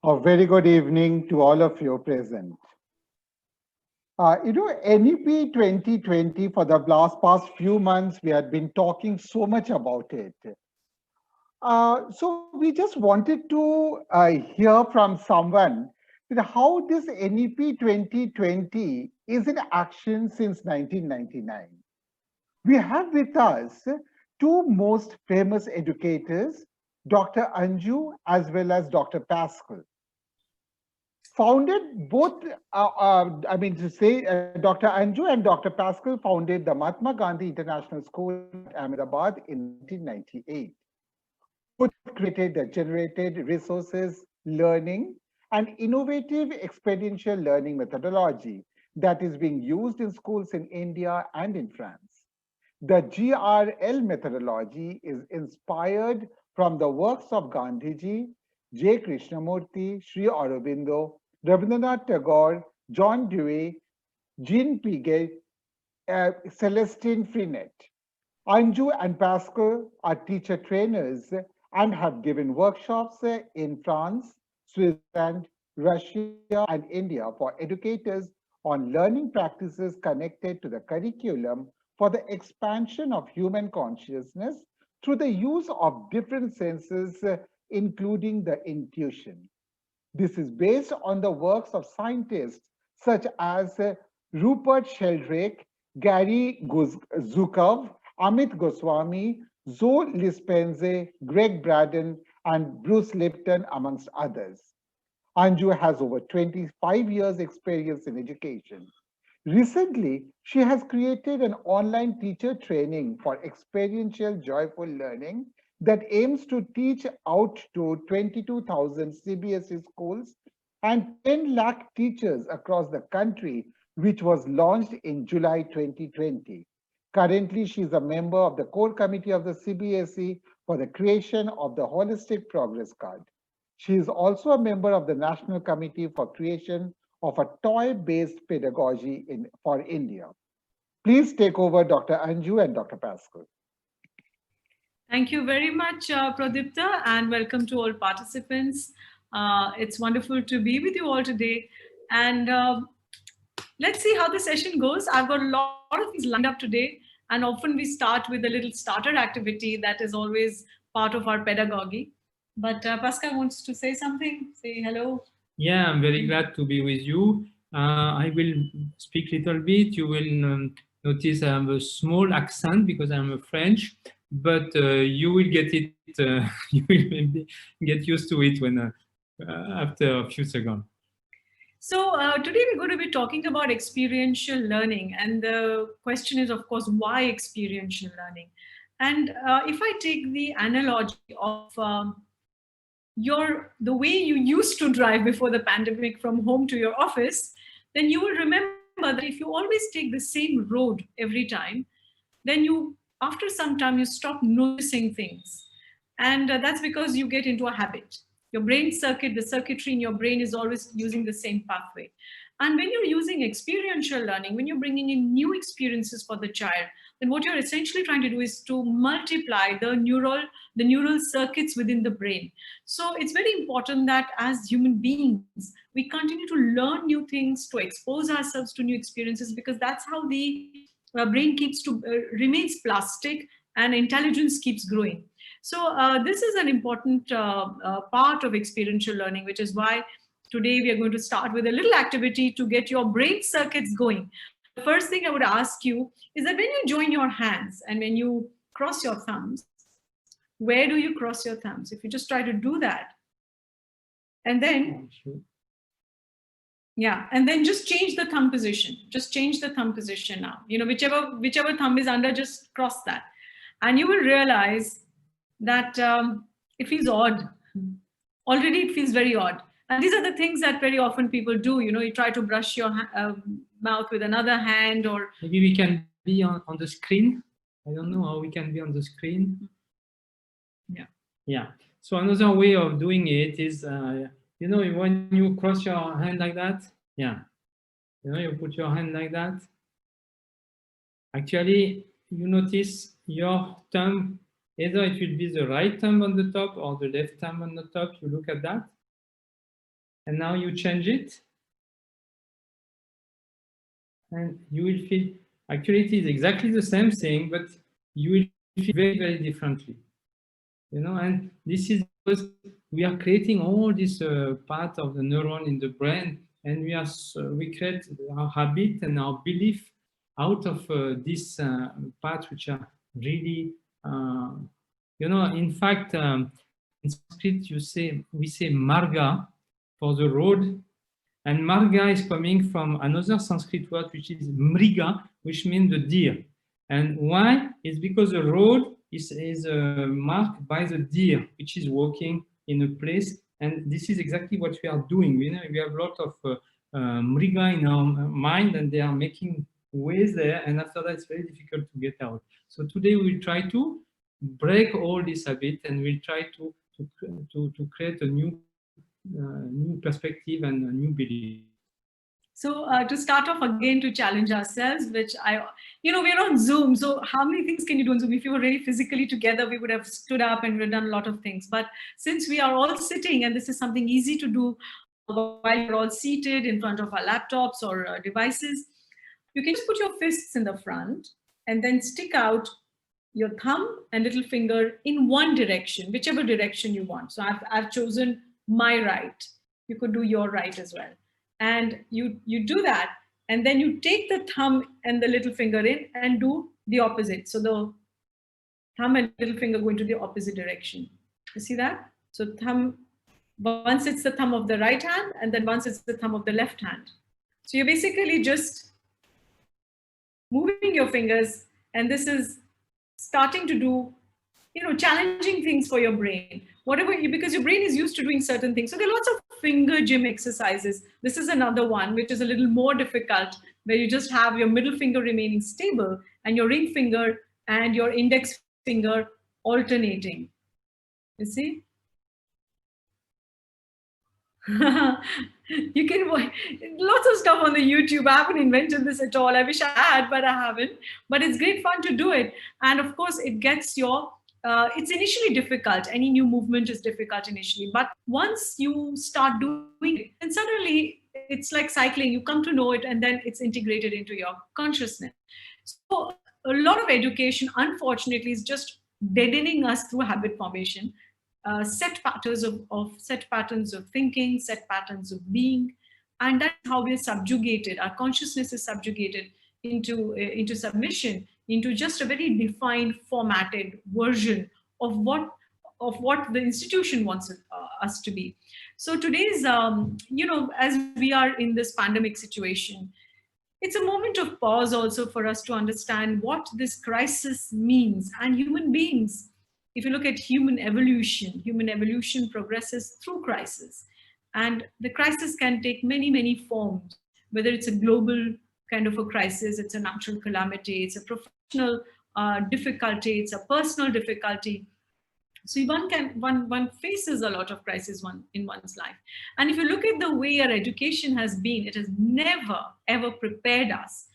A very good evening to all of you present. NEP 2020, for the past few months, we had been talking so much about it. So we just wanted to hear from someone that how this NEP 2020 is in action since 1999. We have with us two most famous educators, Dr. Anju as well as Dr. Pascal. Founded both, I mean to say, Dr. Anju and Dr. Pascal founded the Mahatma Gandhi International School at Ahmedabad in 1998. Both created the generated resources, learning, and innovative experiential learning methodology that is being used in schools in India and in France. The GRL methodology is inspired from the works of Gandhiji, J. Krishnamurti, Sri Aurobindo, Rabindranath Tagore, John Dewey, Jean Piaget, Celestine Freinet. Anju and Pascal are teacher trainers and have given workshops in France, Switzerland, Russia, and India for educators on learning practices connected to the curriculum for the expansion of human consciousness through the use of different senses, including the intuition. This is based on the works of scientists such as Rupert Sheldrake, Gary Zukov, Amit Goswami, Zoe Dispenza, Greg Braden, and Bruce Lipton, amongst others. Anju has over 25 years experience in education. Recently, she has created an online teacher training for experiential joyful learning that aims to teach out to 22,000 CBSE schools and 10 lakh teachers across the country, which was launched in July 2020. Currently, she is a member of the core committee of the CBSE for the creation of the Holistic Progress Card. She is also a member of the National Committee for creation of a toy-based pedagogy for India. Please take over, Dr. Anju and Dr. Pascal. Thank you very much, Pradipta, and welcome to all participants. It's wonderful to be with you all today. And let's see how the session goes. I've got a lot of things lined up today, and often we start with a little starter activity that is always part of our pedagogy. But Pascal wants to say something, say hello. Yeah, I'm very glad to be with you. I will speak a little bit. You will notice I have a small accent because I'm a French, but you will get it. You will maybe get used to it when after a few seconds. So today we're going to be talking about experiential learning, and the question is, of course, why experiential learning? And if I take the analogy of the way you used to drive before the pandemic from home to your office, then you will remember that if you always take the same road every time, then after some time, you stop noticing things. And that's because you get into a habit. Your brain circuit, the circuitry in your brain is always using the same pathway. And when you're using experiential learning, when you're bringing in new experiences for the child, then what you're essentially trying to do is to multiply the neural circuits within the brain. So it's very important that as human beings, we continue to learn new things, to expose ourselves to new experiences, because that's how the brain remains plastic and intelligence keeps growing. So this is an important part of experiential learning, which is why today we are going to start with a little activity to get your brain circuits going. The first thing I would ask you is that when you join your hands and when you cross your thumbs, where do you cross your thumbs? If you just try to do that, and then and then just change the thumb position. Just change the thumb position now. Whichever thumb is under, just cross that. And you will realize that it feels odd. Already it feels very odd. And these are the things that very often people do. You try to brush your mouth with another hand, or maybe we can be on the screen. I don't know how we can be on the screen. Yeah. So another way of doing it is, when you cross your hand like that, you put your hand like that. Actually, you notice your thumb, either it will be the right thumb on the top or the left thumb on the top. You look at that. and now you change it, and you will feel, actually it is exactly the same thing, but you will feel very, very differently. You know, and this is because we are creating all this part of the neuron in the brain, and we create our habit and our belief out of these parts which are really, you know, in fact, in Sanskrit we say marga for the road, and marga is coming from another Sanskrit word which is mriga, which means the deer. And why? It's because the road is marked by the deer, which is walking in a place. And this is exactly what we are doing. You know, we have a lot of mriga in our mind, and they are making ways there. And after that, it's very difficult to get out. So today we'll try to break all this habit, and we'll try to create a new perspective and a new belief. So to start off again, to challenge ourselves, which we're on Zoom. So how many things can you do on Zoom? If you were really physically together, we would have stood up and we've done a lot of things. But since we are all sitting, and this is something easy to do while we're all seated in front of our laptops or devices, you can just put your fists in the front and then stick out your thumb and little finger in one direction, whichever direction you want. So I've chosen my right. You could do your right as well. And you do that, and then you take the thumb and the little finger in and do the opposite. So the thumb and little finger go into the opposite direction. You see that? So thumb, once it's the thumb of the right hand, and then once it's the thumb of the left hand. So you're basically just moving your fingers, and this is starting to do, challenging things for your brain. Because your brain is used to doing certain things. So there are lots of finger gym exercises. This is another one, which is a little more difficult, where you just have your middle finger remaining stable and your ring finger and your index finger alternating. You see? You can watch lots of stuff on the YouTube. I haven't invented this at all. I wish I had, but I haven't. But it's great fun to do it. And of course, it gets your it's initially difficult. Any new movement is difficult initially, but once you start doing it, then suddenly it's like cycling. You come to know it, and then it's integrated into your consciousness. So a lot of education, unfortunately, is just deadening us through habit formation, set patterns of thinking, set patterns of being, and that's how we're subjugated. Our consciousness is subjugated into submission, into just a very defined, formatted version of what the institution wants us to be. So today's, as we are in this pandemic situation, it's a moment of pause also for us to understand what this crisis means. And human beings, if you look at human evolution progresses through crisis. And the crisis can take many, many forms, whether it's a global kind of a crisis, it's a natural calamity, it's a professional difficulty, it's a personal difficulty. So one faces a lot of crisis in one's life. And if you look at the way our education has been, it has never ever prepared us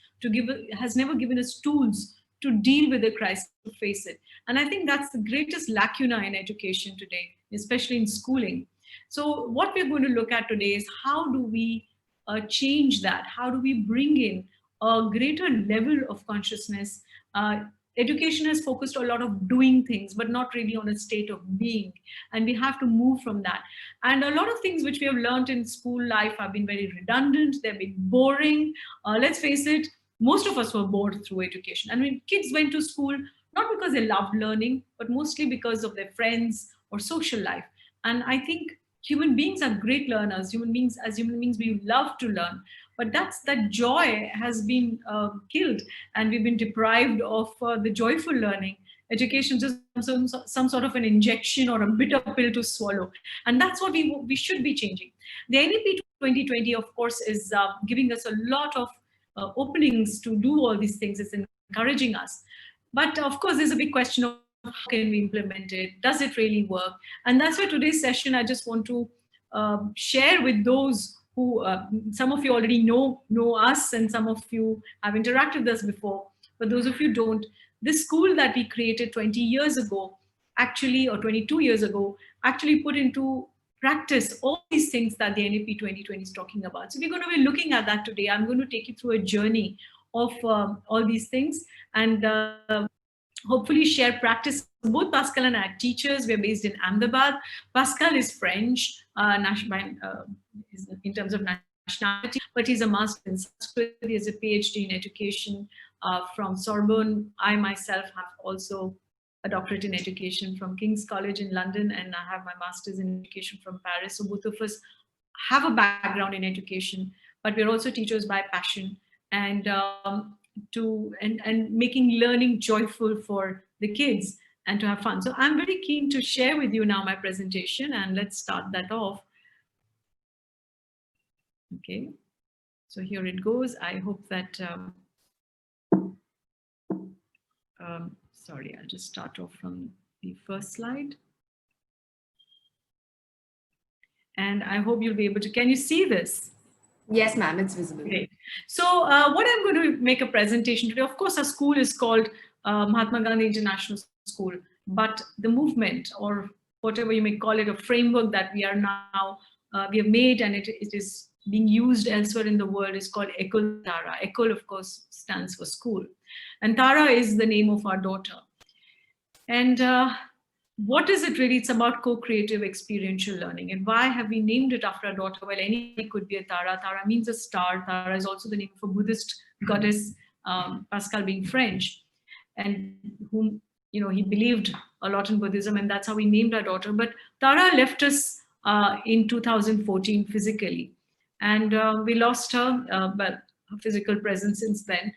has never given us tools to deal with the crisis, to face it. And I think that's the greatest lacuna in education today, especially in schooling. So what we're going to look at today is how do we change that? How do we bring in a greater level of consciousness? Education has focused a lot of doing things, but not really on a state of being. And we have to move from that. And a lot of things which we have learned in school life have been very redundant. They've been boring. Let's face it, most of us were bored through education. I mean, kids went to school not because they loved learning, but mostly because of their friends or social life. And I think human beings are great learners. As human beings, we love to learn. But that joy has been killed, and we've been deprived of the joyful learning. Education just some sort of an injection or a bitter pill to swallow. And that's what we should be changing. The NEP 2020, of course, is giving us a lot of openings to do all these things. It's encouraging us. But of course, there's a big question of how can we implement it? Does it really work? And that's why today's session, I just want to share with those who, some of you already know us, and some of you have interacted with us before. But those of you don't, this school that we created 20 years ago, actually, or 22 years ago, actually put into practice all these things that the NEP 2020 is talking about. So we're going to be looking at that today. I'm going to take you through a journey of all these things, and hopefully share practice. Both Pascal and I are teachers. We're based in Ahmedabad. Pascal is French, in terms of nationality, but he's a master in Sanskrit. He has a PhD in education from Sorbonne. I myself have also a doctorate in education from King's College in London, and I have my master's in education from Paris. So both of us have a background in education, but we're also teachers by passion, and making learning joyful for the kids and to have fun. So I'm very keen to share with you now my presentation, and let's start that off. Okay, so here it goes. I hope that, sorry, I'll just start off from the first slide. And I hope you'll be able to, can you see this? Yes, ma'am, it's visible. Great. So what I'm going to make a presentation today, of course, our school is called Mahatma Gandhi International School, but the movement, or whatever you may call it, a framework that we are now, we have made, and it is being used elsewhere in the world, is called École Tara. École, of course, stands for school. And Tara is the name of our daughter. And what is it really? It's about co-creative experiential learning. And why have we named it after our daughter? Well, anybody could be a Tara. Tara means a star. Tara is also the name of a Buddhist goddess, Pascal being French, and whom, you know, he believed a lot in Buddhism, and that's how we named our daughter. But Tara left us in 2014 physically, and we lost her, but her physical presence since then.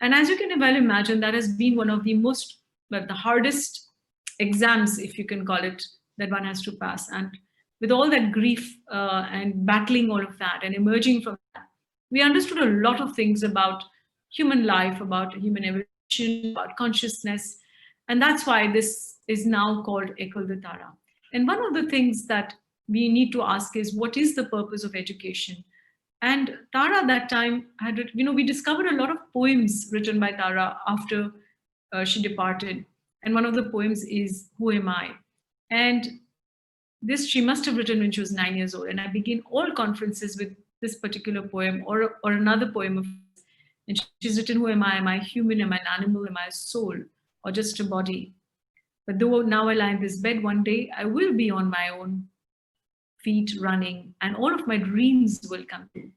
And as you can well imagine, that has been one of the most, well, the hardest exams, if you can call it, that one has to pass. And with all that grief and battling all of that and emerging from that, we understood a lot of things about human life, about human evolution, about consciousness. And that's why this is now called École de Tara. And one of the things that we need to ask is, what is the purpose of education? And Tara, that time, had, you know, we discovered a lot of poems written by Tara after she departed. And one of the poems is, Who Am I? And this she must have written when she was 9 years old. And I begin all conferences with this particular poem or another poem of, and she's written, Who am I? Am I human? Am I an animal? Am I a soul? Or just a body? But though now I lie in this bed, one day I will be on my own feet running, and all of my dreams will come true.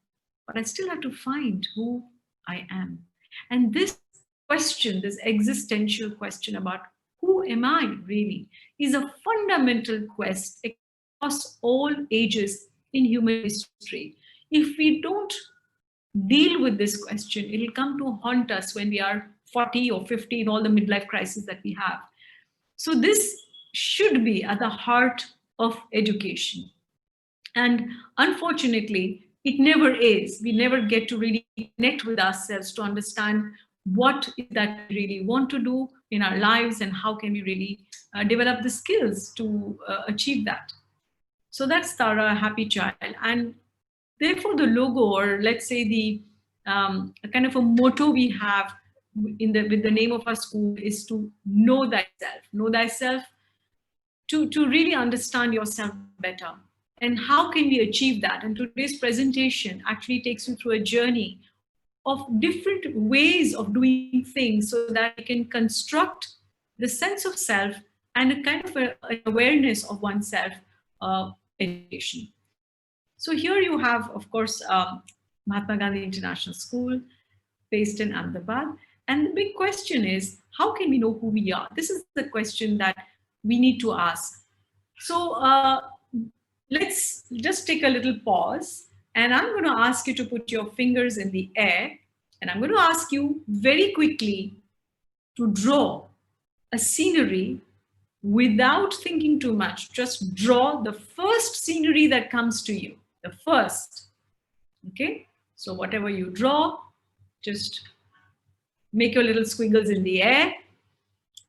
But I still have to find who I am. And this question, this existential question about who am I really, is a fundamental quest across all ages in human history. If we don't deal with this question, it'll come to haunt us when we are 40 or 50 in all the midlife crises that we have. So this should be at the heart of education. And unfortunately, it never is. We never get to really connect with ourselves to understand what is that we really want to do in our lives, and how can we really develop the skills to achieve that. So that's Tara, a happy child. And therefore the logo, or let's say the kind of a motto we have with the name of our school, is to know thyself, to really understand yourself better. And how can we achieve that? And today's presentation actually takes you through a journey of different ways of doing things so that we can construct the sense of self and a kind of an awareness of oneself education. So here you have, of course, Mahatma Gandhi International School based in Ahmedabad. And the big question is, how can we know who we are? This is the question that we need to ask. So let's just take a little pause, and I'm going to ask you to put your fingers in the air, and I'm going to ask you very quickly to draw a scenery without thinking too much. Just draw the first scenery that comes to you, the first. Okay, so whatever you draw, just make your little squiggles in the air,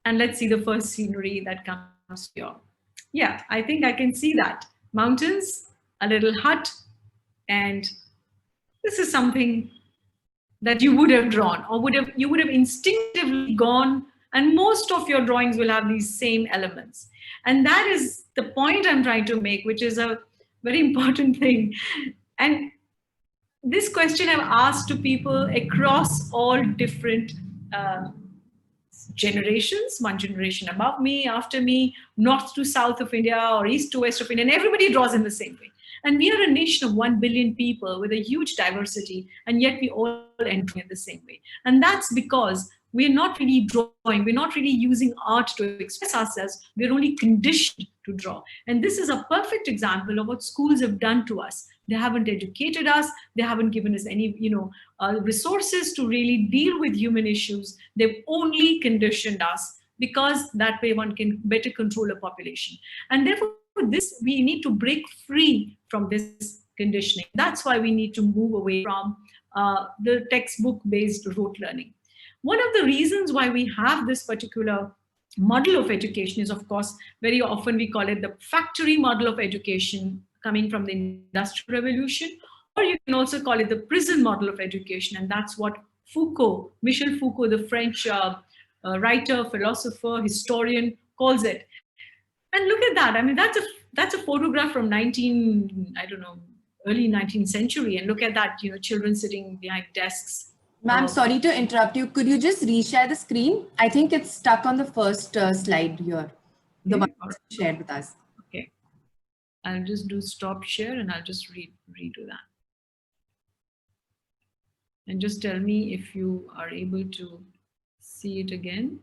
and let's see the first scenery that comes to you. Yeah, I think I can see that. Mountains, a little hut, and this is something that you would have drawn, or you would have instinctively gone, and most of your drawings will have these same elements. And that is the point I'm trying to make, which is a Very important thing. And this question I've asked to people across all different generations, one generation above me, after me, north to south of India or east to west of India, and everybody draws in the same way. And we are a nation of 1 billion people with a huge diversity, and yet we all enter in the same way. And that's because we're not really drawing, we're not really using art to express ourselves, we're only conditioned to draw. And this is a perfect example of what schools have done to us. They haven't educated us, they haven't given us any resources to really deal with human issues. They've only conditioned us, because that way one can better control a population. And therefore, we need to break free from this conditioning. That's why we need to move away from the textbook-based rote learning. One of the reasons why we have this particular model of education is, of course, very often we call it the factory model of education, coming from the Industrial Revolution, or you can also call it the prison model of education. And that's what Michel Foucault, the French writer, philosopher, historian, calls it. And look at that. I mean, that's a photograph from early 19th century. And look at that, children sitting behind desks. Ma'am, sorry to interrupt you. Could you just reshare the screen? I think it's stuck on the first slide here. The one you shared with us. Okay. I'll just do stop share and I'll just redo that. And just tell me if you are able to see it again.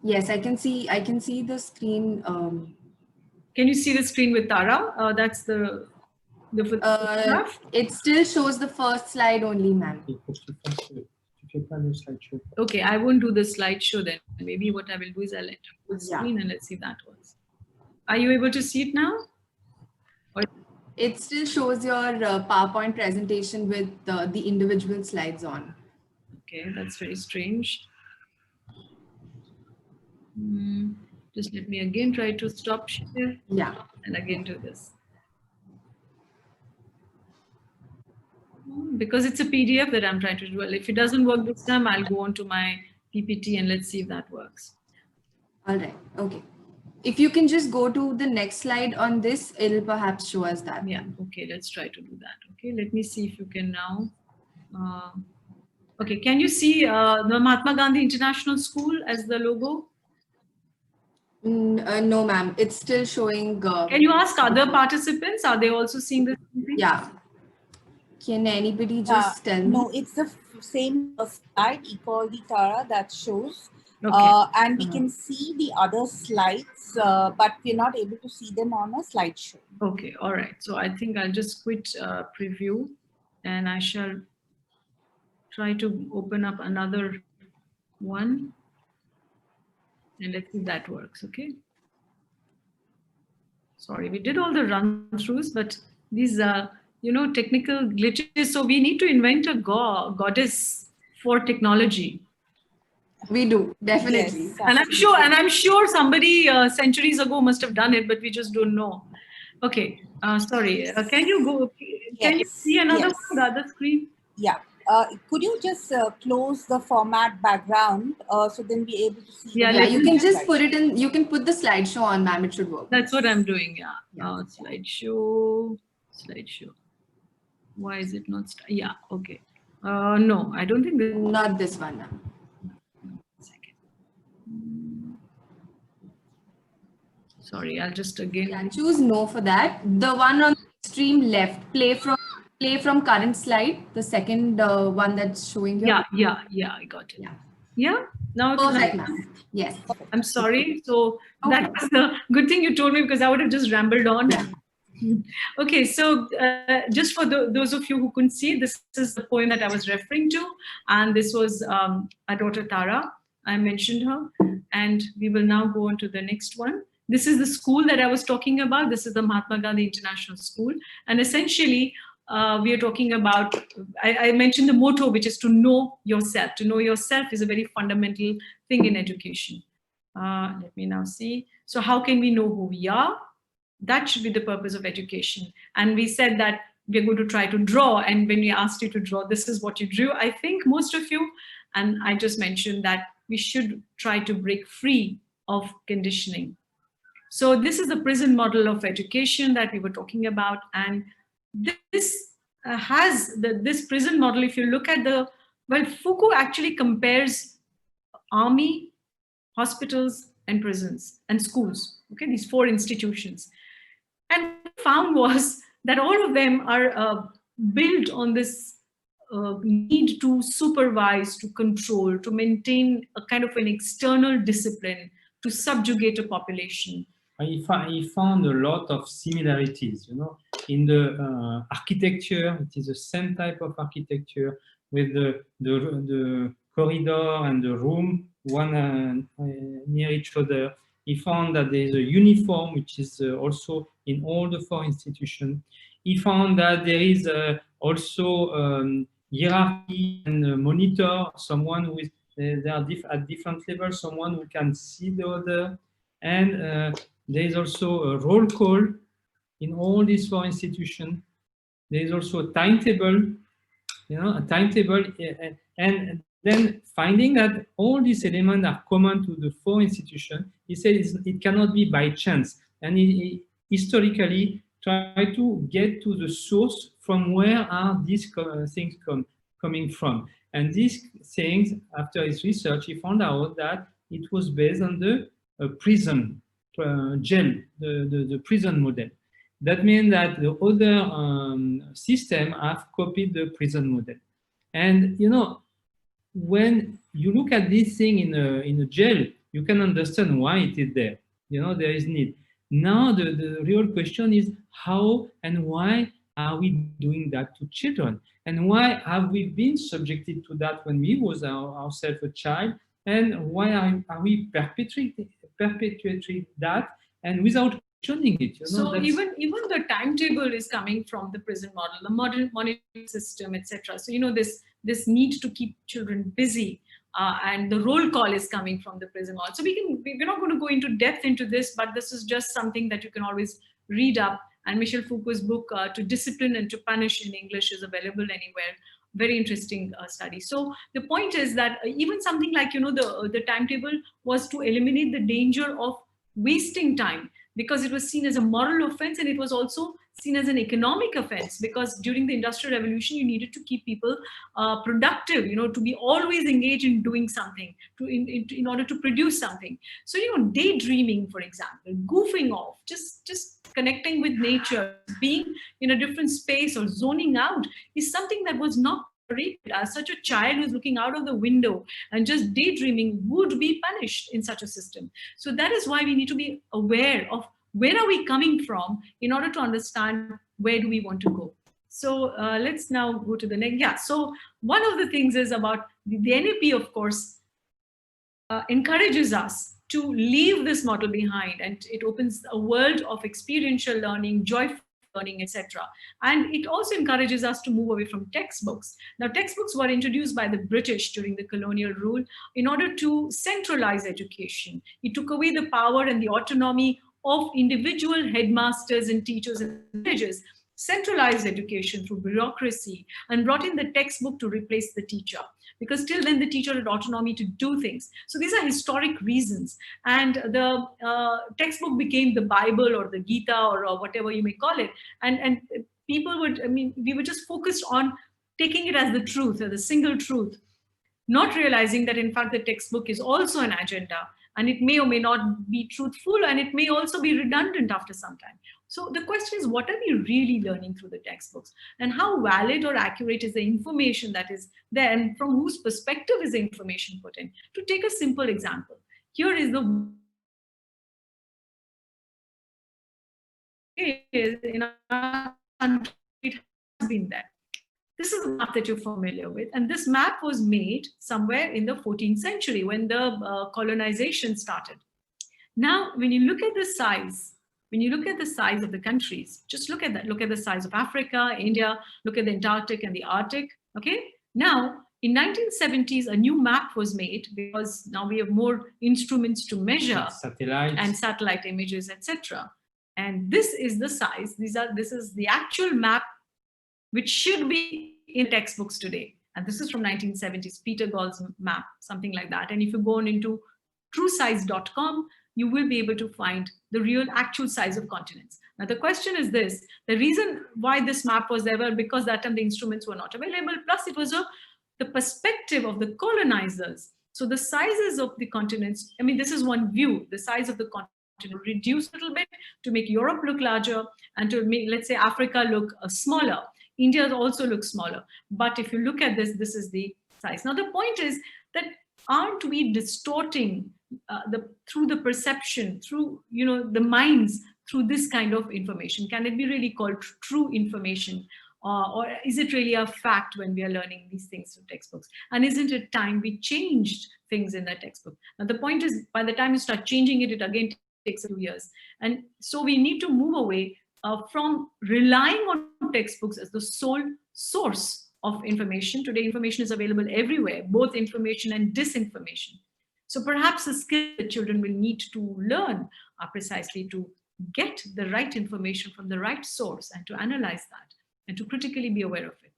Yes, I can see the screen. Can you see the screen with Tara? That's the photograph? It still shows the first slide only, ma'am. Okay, I won't do the slideshow then. Maybe what I will do is I'll enter the screen and let's see if that works. Are you able to see it now? Or it still shows your PowerPoint presentation with the individual slides on. Okay, that's very strange. Just let me again try to stop share. Yeah. And again do this. Because it's a PDF that I'm trying to do. Well, if it doesn't work this time, I'll go on to my PPT and let's see if that works. All right. Okay. If you can just go to the next slide on this, it'll perhaps show us that. Yeah. Okay. Let's try to do that. Okay. Let me see if you can now. Okay. Can you see the Mahatma Gandhi International School as the logo? No, ma'am. It's still showing. Can you ask other participants? Are they also seeing this? Yeah. Can anybody just tell me? No, it's the same slide, equally Tara, that shows. Okay. And we can see the other slides, but we're not able to see them on a slideshow. Okay. All right. So I think I'll just quit preview and I shall try to open up another one. And let's see if that works. Okay. Sorry, we did all the run-throughs, but these are, technical glitches. So we need to invent a goddess for technology. We do, definitely. Yes, And I'm sure somebody centuries ago must have done it, but we just don't know. Okay. Sorry. Can you go? Can you see another one, the other screen? Yeah. Could you just close the format background so then be able to see? Yeah, You can just put it in. You can put the slideshow on, ma'am. It should work. That's what I'm doing. Yeah. Slideshow. Why is it not? Yeah. Okay. No, I don't think. Not this one, ma'am. Sorry, I'll just again. Yeah, choose no for that. The one on the extreme left, play from current slide. The second one that's showing here. Yeah, I got it. Yeah. Now it's perfect, ma'am. Yes. I'm sorry. So that was the good thing you told me, because I would have just rambled on. Yeah. Okay, so just for those of you who couldn't see, this is the poem that I was referring to, and this was our daughter Tara. I mentioned her, and we will now go on to the next one. This is the school that I was talking about. This is the Mahatma Gandhi International School, and essentially we are talking about, I mentioned the motto, which is to know yourself. To know yourself is a very fundamental thing in education. Let me now see. So how can we know who we are? That should be the purpose of education. And we said that we're going to try to draw. And when we asked you to draw, this is what you drew. I think most of you, and I just mentioned that we should try to break free of conditioning. So this is the prison model of education that we were talking about. And this this prison model, if you look at well, Foucault actually compares army, hospitals, and prisons and schools, okay, these four institutions. And what he found was that all of them are built on this need to supervise, to control, to maintain a kind of an external discipline, to subjugate a population. He found a lot of similarities, you know, in the architecture. It is the same type of architecture with the corridor and the room one near each other. He found that there is a uniform, which is also in all the four institutions. He found that there is also hierarchy and monitor, someone who is they are at different levels, someone who can see the other, and there is also a roll call in all these four institutions. There is also a timetable, you know, a timetable, and then finding that all these elements are common to the four institutions. He says it cannot be by chance, and he historically try to get to the source from where are these things coming from. And these things, after his research, he found out that it was based on the prison jail, the prison model. That means that the other system have copied the prison model. And you know, when you look at this thing in a jail, you can understand why it is there. You know, there is need. Now the real question is how and why are we doing that to children? And why have we been subjected to that when we was ourselves a child? And why are we perpetuating that and without questioning it? You know, so even the timetable is coming from the prison model, the modern monitoring system, etc. So you know, this need to keep children busy, and the roll call is coming from the prison model. So we're not going to go into depth into this, but this is just something that you can always read up. And Michel Foucault's book, To Discipline and to Punish in English, is available anywhere. Very interesting study. So the point is that even something like, you know, the timetable was to eliminate the danger of wasting time, because it was seen as a moral offense, and it was also seen as an economic offense, because during the Industrial Revolution, you needed to keep people productive, you know, to be always engaged in doing something, in order to produce something. So, you know, daydreaming, for example, goofing off, just connecting with nature, being in a different space or zoning out is something that was not tolerated. As such, a child who's looking out of the window and just daydreaming would be punished in such a system. So that is why we need to be aware of where are we coming from in order to understand where do we want to go. So let's now go to the next. Yeah, so one of the things is about the NEP, of course, encourages us to leave this model behind, and it opens a world of experiential learning, joyful learning, etc. And it also encourages us to move away from textbooks. Now, textbooks were introduced by the British during the colonial rule in order to centralize education. It took away the power and the autonomy of individual headmasters and teachers in villages, centralized education through bureaucracy, and brought in the textbook to replace the teacher, because till then the teacher had autonomy to do things. So these are historic reasons. And the textbook became the Bible or the Gita or whatever you may call it. And people would, I mean, we were just focused on taking it as the truth, or the single truth, not realizing that in fact the textbook is also an agenda, and it may or may not be truthful, and it may also be redundant after some time. So the question is, what are we really learning through the textbooks, and how valid or accurate is the information that is there, and from whose perspective is the information put in? To take a simple example, here is the in our country, it has been there. This is a map that you're familiar with, and this map was made somewhere in the 14th century when the colonization started. Now, when you look at the size, of the countries, just look at that. Look at the size of Africa, India, look at the Antarctic and the Arctic, okay? Now, in 1970s, a new map was made, because now we have more instruments to measure and satellite images, etc. And this is the size. This is the actual map which should be in textbooks today. And this is from 1970s, Peter Gall's map, something like that. And if you go on into truesize.com, you will be able to find the real actual size of continents. Now, the question is this: the reason why this map was there, because that time the instruments were not available, plus it was the perspective of the colonizers. So the sizes of the continents, I mean, this is one view, the size of the continent reduced a little bit to make Europe look larger and to make, let's say, Africa look smaller. India also looks smaller. But if you look at this, this is the size. Now, the point is that aren't we distorting through the perception, through, you know, the minds, through this kind of information? Can it be really called true information? Or is it really a fact when we are learning these things from textbooks? And isn't it time we changed things in that textbook? Now, the point is, by the time you start changing it, it again takes a few years. And so we need to move away from relying on textbooks as the sole source of information. Today, information is available everywhere, both information and disinformation. So perhaps the skills that children will need to learn are precisely to get the right information from the right source and to analyze that and to critically be aware of it.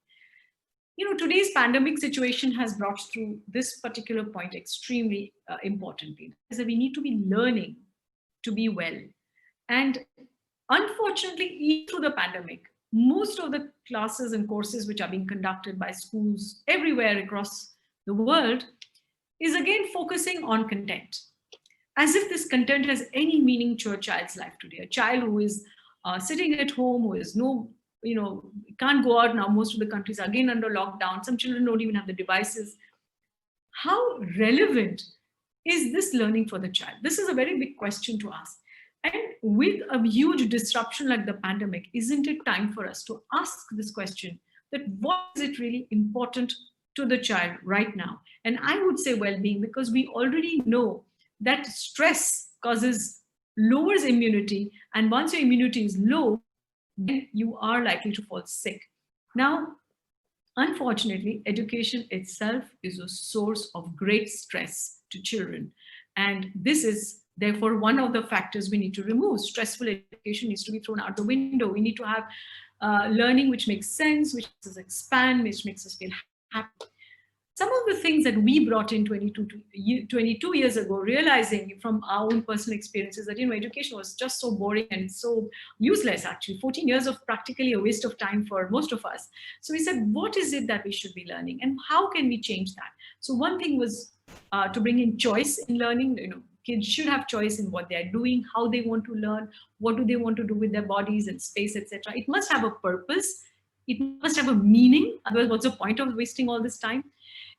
You know, today's pandemic situation has brought through this particular point extremely importantly, is that we need to be learning to be well. And unfortunately, even through the pandemic, most of the classes and courses which are being conducted by schools everywhere across the world is again focusing on content, as if this content has any meaning to a child's life today. A child who is sitting at home, who is can't go out now. Most of the countries are again under lockdown. Some children don't even have the devices. How relevant is this learning for the child? This is a very big question to ask. And with a huge disruption like the pandemic, isn't it time for us to ask this question, that what is it really important to the child right now? And I would say well-being, because we already know that stress lowers immunity. And once your immunity is low, then you are likely to fall sick. Now, unfortunately, education itself is a source of great stress to children. And this is therefore one of the factors we need to remove. Stressful education needs to be thrown out the window. We need to have learning which makes sense, which makes us expand, which makes us feel happy. Some of the things that we brought in 22 years ago, realizing from our own personal experiences that, you know, education was just so boring and so useless, actually. 14 years of practically a waste of time for most of us. So we said, what is it that we should be learning and how can we change that? So one thing was to bring in choice in learning. You know, kids should have choice in what they're doing, how they want to learn, what do they want to do with their bodies and space, etc. It must have a purpose. It must have a meaning. Otherwise, what's the point of wasting all this time?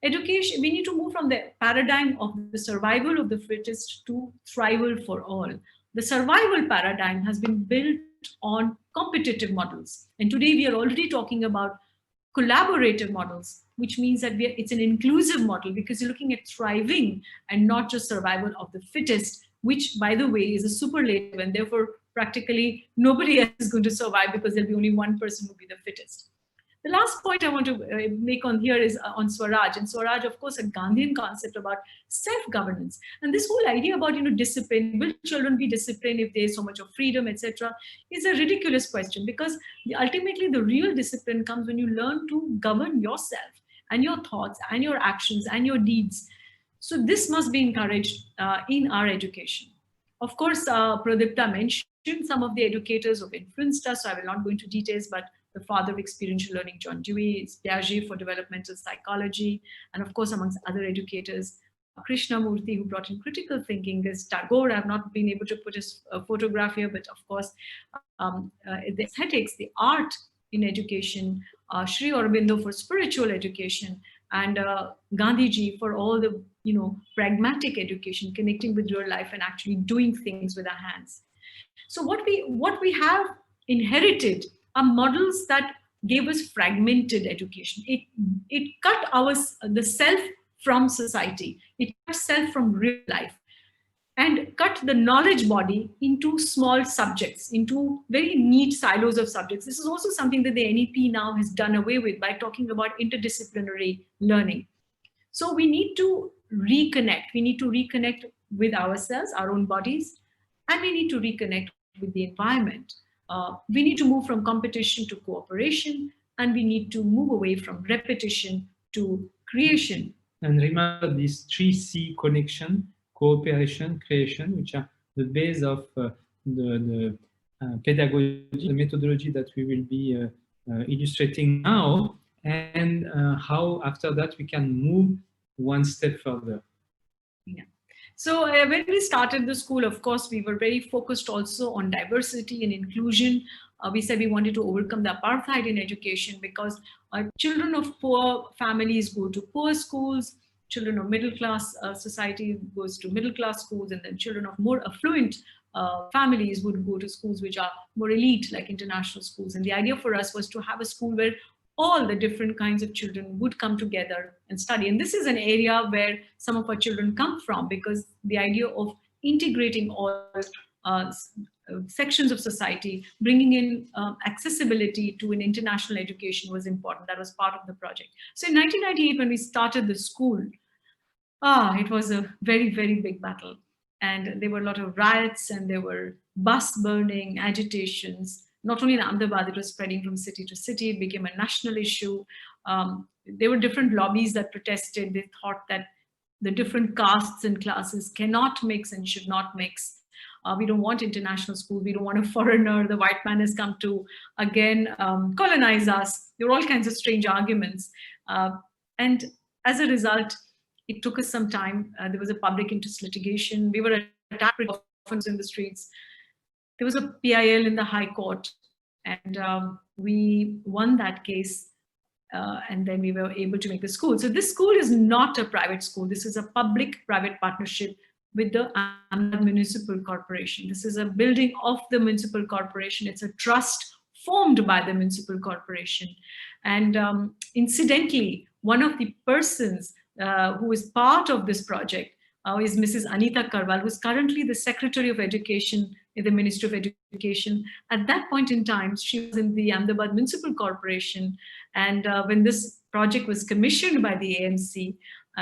Education, we need to move from the paradigm of the survival of the fittest to thrival for all. The survival paradigm has been built on competitive models. And today we are already talking about collaborative models, which means that it's an inclusive model, because you're looking at thriving and not just survival of the fittest, which, by the way, is a superlative, and therefore practically nobody else is going to survive because there'll be only one person who will be the fittest. The last point I want to make on here is on Swaraj. And Swaraj, of course, a Gandhian concept about self-governance. And this whole idea about, you know, discipline, will children be disciplined if there's so much of freedom, etc., is a ridiculous question, because ultimately the real discipline comes when you learn to govern yourself and your thoughts and your actions and your deeds. So this must be encouraged in our education. Of course, Pradipta mentioned some of the educators who have influenced us, so I will not go into details, but the father of experiential learning, John Dewey, Piaget for developmental psychology, and of course, amongst other educators, Krishnamurti, who brought in critical thinking. There's Tagore. I've not been able to put his photograph here, but of course, the aesthetics, the art in education, Sri Aurobindo for spiritual education, and Gandhiji for all the, you know, pragmatic education, connecting with your life and actually doing things with our hands. So what we have inherited are models that gave us fragmented education. It cut the self from society. It cut self from real life and cut the knowledge body into small subjects, into very neat silos of subjects. This is also something that the NEP now has done away with by talking about interdisciplinary learning. So we need to reconnect. We need to reconnect with ourselves, our own bodies, and we need to reconnect with the environment. We need to move from competition to cooperation, and we need to move away from repetition to creation. And remember these 3C connection: cooperation, creation, which are the base of the pedagogy, the methodology that we will be illustrating now, and how after that we can move one step further. Yeah. So when we started the school, of course, we were very focused also on diversity and inclusion. We said we wanted to overcome the apartheid in education because children of poor families go to poor schools, children of middle class society goes to middle class schools, and then children of more affluent families would go to schools which are more elite, like international schools. And the idea for us was to have a school where all the different kinds of children would come together and study. And this is an area where some of our children come from, because the idea of integrating all sections of society, bringing in accessibility to an international education was important. That was part of the project. So in 1998, when we started the school, it was a very, very big battle. And there were a lot of riots, and there were bus burning, agitations. Not only in Ahmedabad, it was spreading from city to city. It became a national issue. There were different lobbies that protested. They thought that the different castes and classes cannot mix and should not mix. We don't want international school. We don't want a foreigner. The white man has come to, again, colonize us. There were all kinds of strange arguments. And as a result, it took us some time. There was a public interest litigation. We were attacked often in the streets. There was a PIL in the High Court, and we won that case. And then we were able to make the school. So this school is not a private school. This is a public-private partnership with the Ahmedabad Municipal Corporation. This is a building of the municipal corporation. It's a trust formed by the municipal corporation. And incidentally, one of the persons who is part of this project is Mrs. Anita Karwal, who is currently the Secretary of Education in the Ministry of Education. At that point in time, she was in the Ahmedabad Municipal Corporation. And when this project was commissioned by the AMC,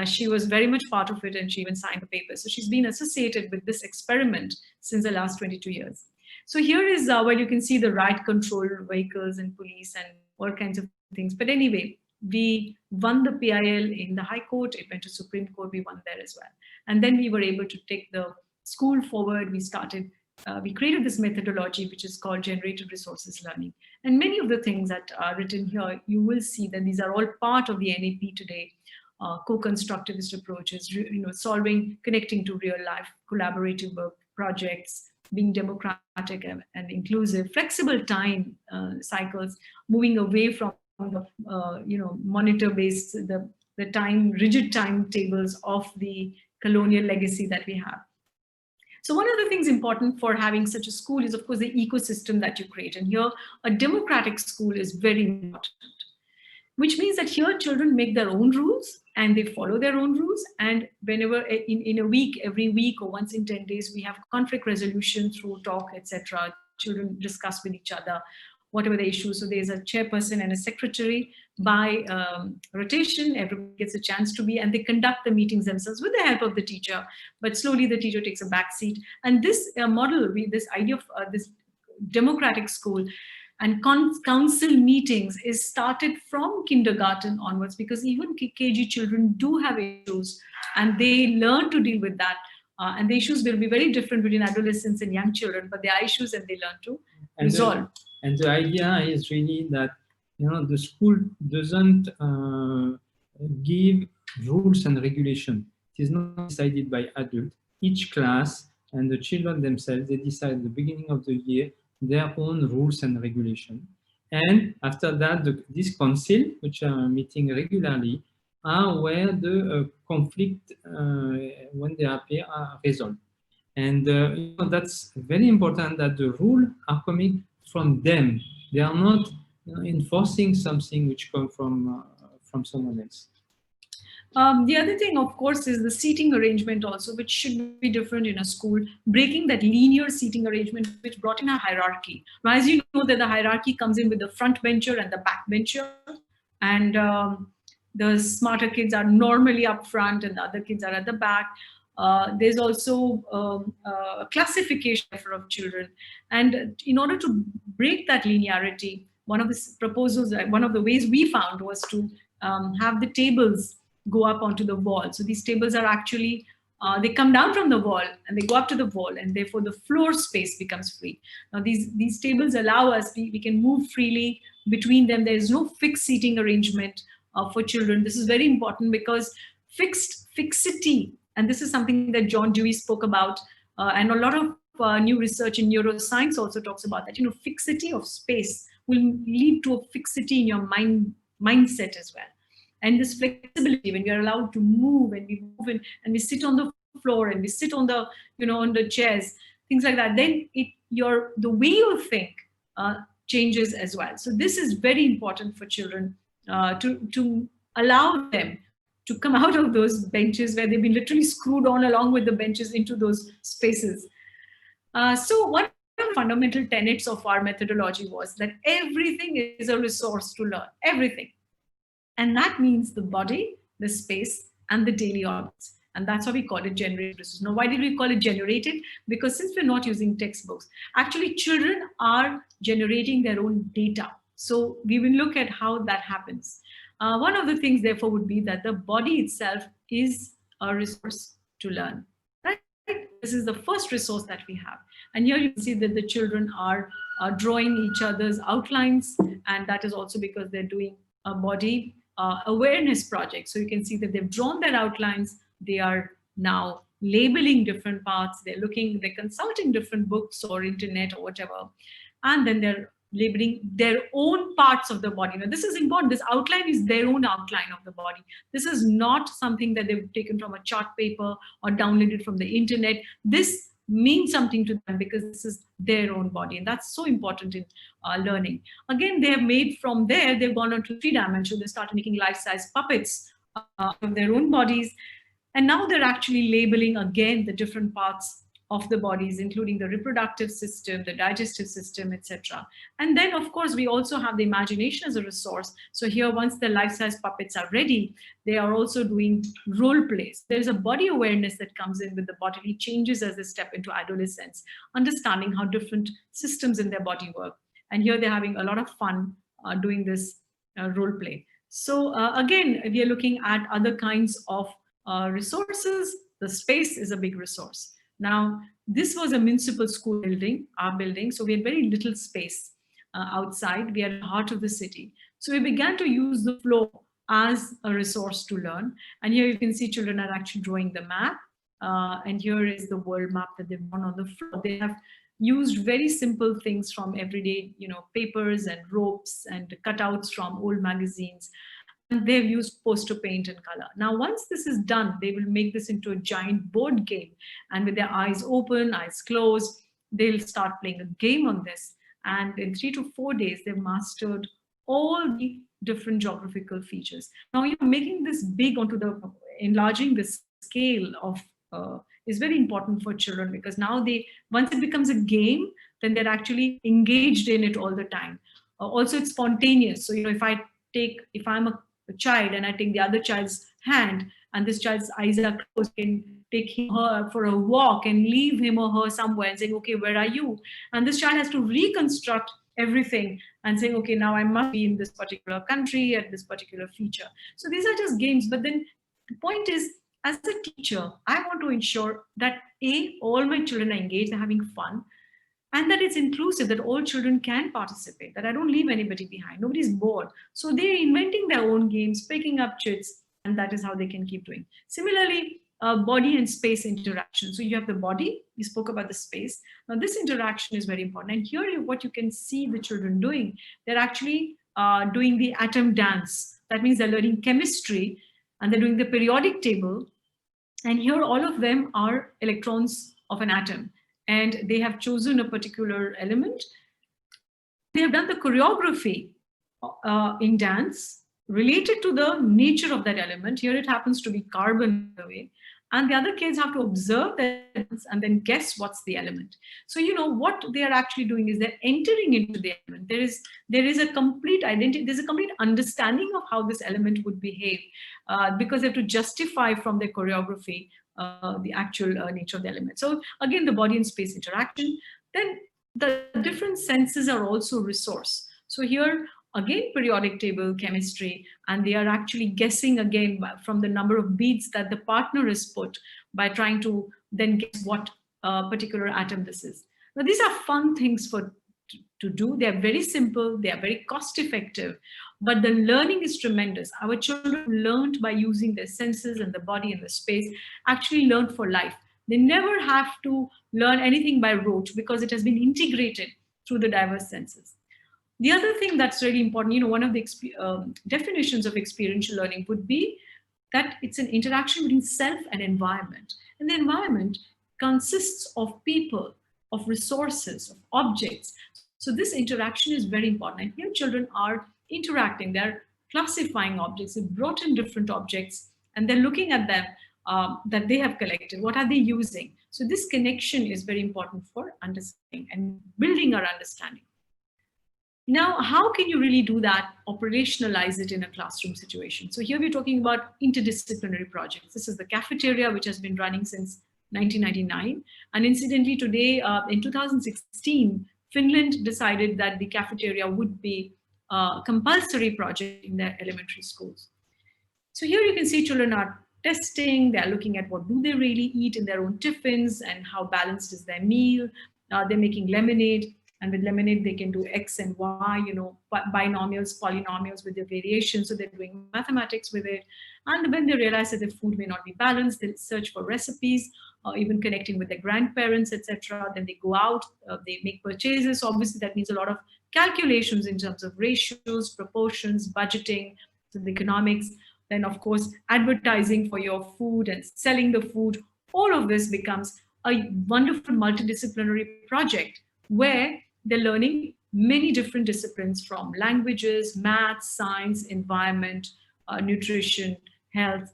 she was very much part of it, and she even signed the paper. So she's been associated with this experiment since the last 22 years. So here is where you can see the riot control vehicles and police and all kinds of things. But anyway, we won the PIL in the High Court. It went to Supreme Court. We won there as well. And then we were able to take the school forward. We created this methodology, which is called generated resources learning. And many of the things that are written here, you will see that these are all part of the NEP today. Co-constructivist approaches, connecting to real life, collaborative work projects, being democratic and inclusive, flexible time cycles, moving away from the monitor-based, the rigid timetables of the colonial legacy that we have. So one of the things important for having such a school is, of course, the ecosystem that you create. And here, a democratic school is very important, which means that here children make their own rules and they follow their own rules. And whenever in a week, every week or once in 10 days, we have conflict resolution through talk, etc. Children discuss with each other whatever the issue. So there's a chairperson and a secretary by rotation. Everybody gets a chance to be, and they conduct the meetings themselves with the help of the teacher. But slowly the teacher takes a back seat. And this model, this idea of this democratic school and council meetings is started from kindergarten onwards, because even KG children do have issues and they learn to deal with that. And the issues will be very different between adolescents and young children, but there are issues and they learn to resolve. And the idea is really that the school doesn't give rules and regulation. It is not decided by adults. Each class and the children themselves, they decide at the beginning of the year their own rules and regulation. And after that, this council, which are meeting regularly, are where the conflict, when they appear, are resolved. And that's very important, that the rules are coming from them. They are not enforcing something which comes from someone else. The other thing, of course, is the seating arrangement also, which should be different in a school, breaking that linear seating arrangement, which brought in a hierarchy. Now, as you know, that the hierarchy comes in with the front bencher and the back bencher, and the smarter kids are normally up front and the other kids are at the back. There's also a classification of children. And in order to break that linearity, one of the proposals, one of the ways we found was to have the tables go up onto the wall. So these tables are actually they come down from the wall and they go up to the wall, and therefore the floor space becomes free. Now these tables allow us, we can move freely between them. There is no fixed seating arrangement for children. This is very important because fixity, and this is something that John Dewey spoke about, and a lot of new research in neuroscience also talks about that. Fixity of space will lead to a fixity in your mindset as well. And this flexibility, when we are allowed to move, and we move in, and we sit on the floor, and we sit on the on the chairs, things like that, then the way you think changes as well. So this is very important for children, to allow them to come out of those benches where they've been literally screwed on along with the benches into those spaces. So one of the fundamental tenets of our methodology was that everything is a resource to learn, everything. And that means the body, the space, and the daily organs. And that's why we call it generated resources. Now, why did we call it generated? Because since we're not using textbooks, actually children are generating their own data. So we will look at how that happens. One of the things, therefore, would be that the body itself is a resource to learn. Right? This is the first resource that we have. And here you can see that the children are drawing each other's outlines. And that is also because they're doing a body awareness project. So you can see that they've drawn their outlines. They are now labeling different parts. They're consulting different books or internet or whatever. And then they're labeling their own parts of the body. Now, this is important. This outline is their own outline of the body. This is not something that they've taken from a chart paper or downloaded from the internet. This means something to them because this is their own body. And that's so important in learning. Again, they have made from there, they've gone on to 3-dimensional. They started making life-size puppets of their own bodies. And now they're actually labeling again the different parts of the bodies, including the reproductive system, the digestive system, etc. And then, of course, we also have the imagination as a resource. So here, once the life-size puppets are ready, they are also doing role plays. There's a body awareness that comes in with the bodily changes as they step into adolescence, understanding how different systems in their body work. And here they're having a lot of fun doing this role play. So again, we are looking at other kinds of resources. The space is a big resource. Now, this was a municipal school building, our building, so we had very little space outside. We are in the heart of the city. So we began to use the floor as a resource to learn. And here you can see children are actually drawing the map. And here is the world map that they've drawn on the floor. They have used very simple things from everyday, papers and ropes and cutouts from old magazines. And they've used poster paint and color. Now, once this is done, they will make this into a giant board game. And with their eyes open, eyes closed, they'll start playing a game on this. And in 3 to 4 days, they've mastered all the different geographical features. Now, making this big enlarging the scale of is very important for children, because now once it becomes a game, then they're actually engaged in it all the time. Also, it's spontaneous. So, if I'm a child and I take the other child's hand and this child's eyes are closed, can take him or her for a walk and leave him or her somewhere and saying, okay, where are you? And this child has to reconstruct everything and saying, okay, now I must be in this particular country at this particular feature. So these are just games. But then the point is, as a teacher, I want to ensure that all my children are engaged, they're having fun, and that it's inclusive, that all children can participate, that I don't leave anybody behind, nobody's bored. So they're inventing their own games, picking up chits, and that is how they can keep doing. Similarly, body and space interaction. So you have the body, we spoke about the space. Now this interaction is very important. And here what you can see the children doing, they're actually doing the atom dance. That means they're learning chemistry and they're doing the periodic table. And here all of them are electrons of an atom. And they have chosen a particular element. They have done the choreography in dance related to the nature of that element. Here it happens to be carbon, by the way. And the other kids have to observe that and then guess what's the element. So, what they are actually doing is they're entering into the element. There is a complete identity, there's a complete understanding of how this element would behave, because they have to justify from their choreography the actual nature of the element. So again, the body and space interaction. Then the different senses are also resource. So here, again periodic table chemistry, and they are actually guessing again from the number of beads that the partner has put by trying to then guess what particular atom this is. Now these are fun things to do. They are very simple, they are very cost effective, but the learning is tremendous. Our children learned by using their senses and the body and the space, actually learned for life. They never have to learn anything by rote because it has been integrated through the diverse senses. The other thing that's really important, one of the definitions of experiential learning would be that it's an interaction between self and environment. And the environment consists of people, of resources, of objects. So this interaction is very important. And here children are interacting, they're classifying objects, they've brought in different objects, and they're looking at them that they have collected. What are they using? So this connection is very important for understanding and building our understanding. Now, how can you really do that, operationalize it in a classroom situation? So here we're talking about interdisciplinary projects. This is the cafeteria, which has been running since 1999. And incidentally, today, in 2016, Finland decided that the cafeteria would be a compulsory project in their elementary schools. So here you can see children are testing, they're looking at what do they really eat in their own tiffins and how balanced is their meal. They're making lemonade, and with lemonade they can do X and Y, binomials, polynomials with their variations. So they're doing mathematics with it. And when they realize that their food may not be balanced, they search for recipes, even connecting with their grandparents, etc. Then they go out, they make purchases. Obviously, that means a lot of calculations in terms of ratios, proportions, budgeting, so the economics. Then, of course, advertising for your food and selling the food. All of this becomes a wonderful multidisciplinary project where they're learning many different disciplines from languages, math, science, environment, nutrition, health,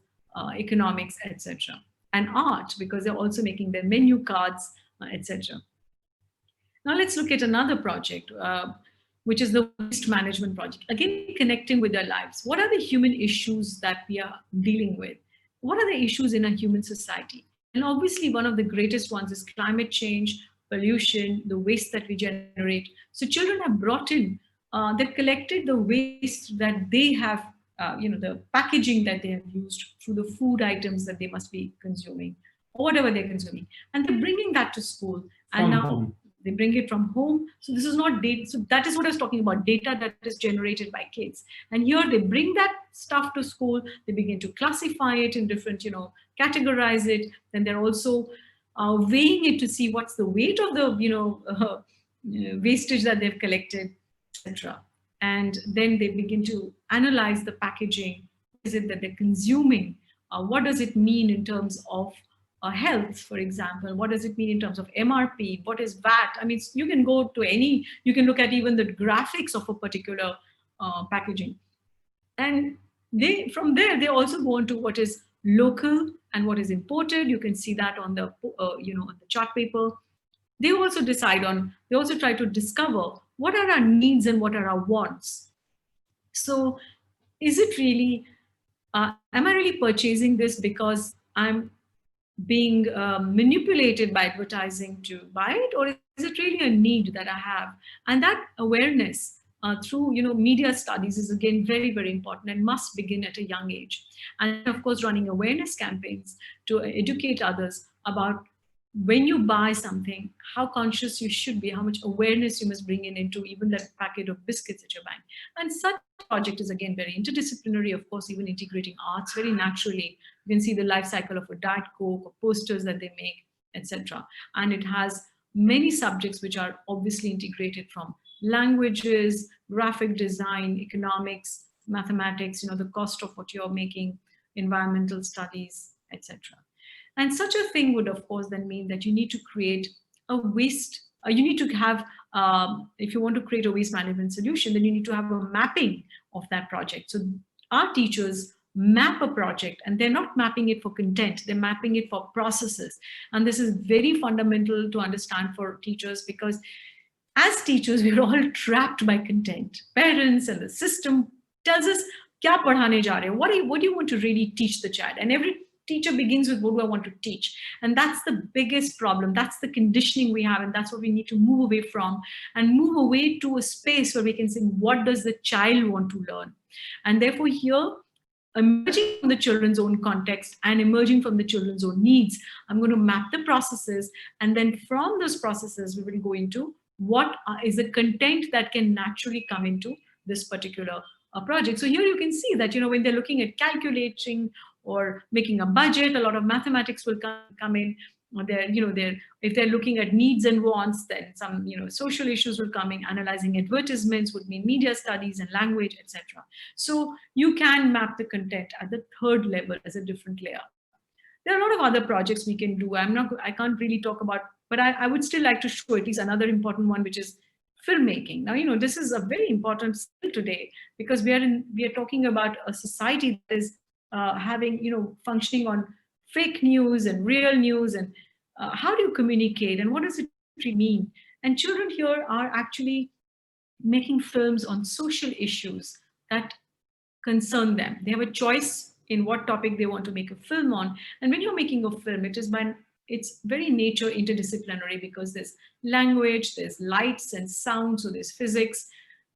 economics, etc. And art, because they're also making their menu cards, etc. Now let's look at another project, which is the waste management project. Again, connecting with their lives. What are the human issues that we are dealing with? What are the issues in a human society? And obviously, one of the greatest ones is climate change, pollution, the waste that we generate. So children have brought in, they've collected the waste that they have, the packaging that they have used through the food items that they must be consuming, or whatever they're consuming. And they're bringing that to school. And now home. They bring it from home. So this is not data. So that is what I was talking about, data that is generated by kids. And here they bring that stuff to school. They begin to classify it in different, categorize it. Then they're also weighing it to see what's the weight of the, wastage that they've collected, etc. And then they begin to analyze the packaging. What is it that they're consuming? What does it mean in terms of health, for example? What does it mean in terms of MRP? What is VAT? I mean, you can go to you can look at even the graphics of a particular packaging. And from there, they also go on to what is local and what is imported. You can see that on the, on the chart paper. They also they also try to discover what are our needs and what are our wants. So is it really, am I really purchasing this because I'm being manipulated by advertising to buy it, or is it really a need that I have? And that awareness through media studies is again very, very important and must begin at a young age. And of course, running awareness campaigns to educate others about when you buy something, how conscious you should be, how much awareness you must bring into even that packet of biscuits that you're buying. And such a project is again very interdisciplinary, of course, even integrating arts very naturally. You can see the life cycle of a Diet Coke or posters that they make, etc. And it has many subjects which are obviously integrated from languages, graphic design, economics, mathematics, the cost of what you're making, environmental studies, etc. And such a thing would, of course, then mean that you need to create a waste, you need to have, if you want to create a waste management solution, then you need to have a mapping of that project. So our teachers map a project, and they're not mapping it for content, they're mapping it for processes. And this is very fundamental to understand for teachers, because as teachers, we're all trapped by content. Parents and the system tells us, kya padhane ja rahe ho? What do you want to really teach the child? And teacher begins with, what do I want to teach? And that's the biggest problem. That's the conditioning we have, and that's what we need to move away from, and move away to a space where we can say, what does the child want to learn? And therefore here, emerging from the children's own context and emerging from the children's own needs, I'm going to map the processes, and then from those processes, we will go into what is the content that can naturally come into this particular project. So here you can see that, when they're looking at calculating or making a budget, a lot of mathematics will come in. If they're looking at needs and wants, then some social issues will come in. Analyzing advertisements would mean media studies and language, etc. So you can map the content at the third level as a different layer. There are a lot of other projects we can do. I can't really talk about, but I would still like to show at least another important one, which is filmmaking. Now, this is a very important skill today, because we are talking about a society that is functioning on fake news and real news, and how do you communicate, and what does it really mean? And children here are actually making films on social issues that concern them. They have a choice in what topic they want to make a film on. And when you're making a film, it's very nature interdisciplinary, because there's language, there's lights and sound, so there's physics,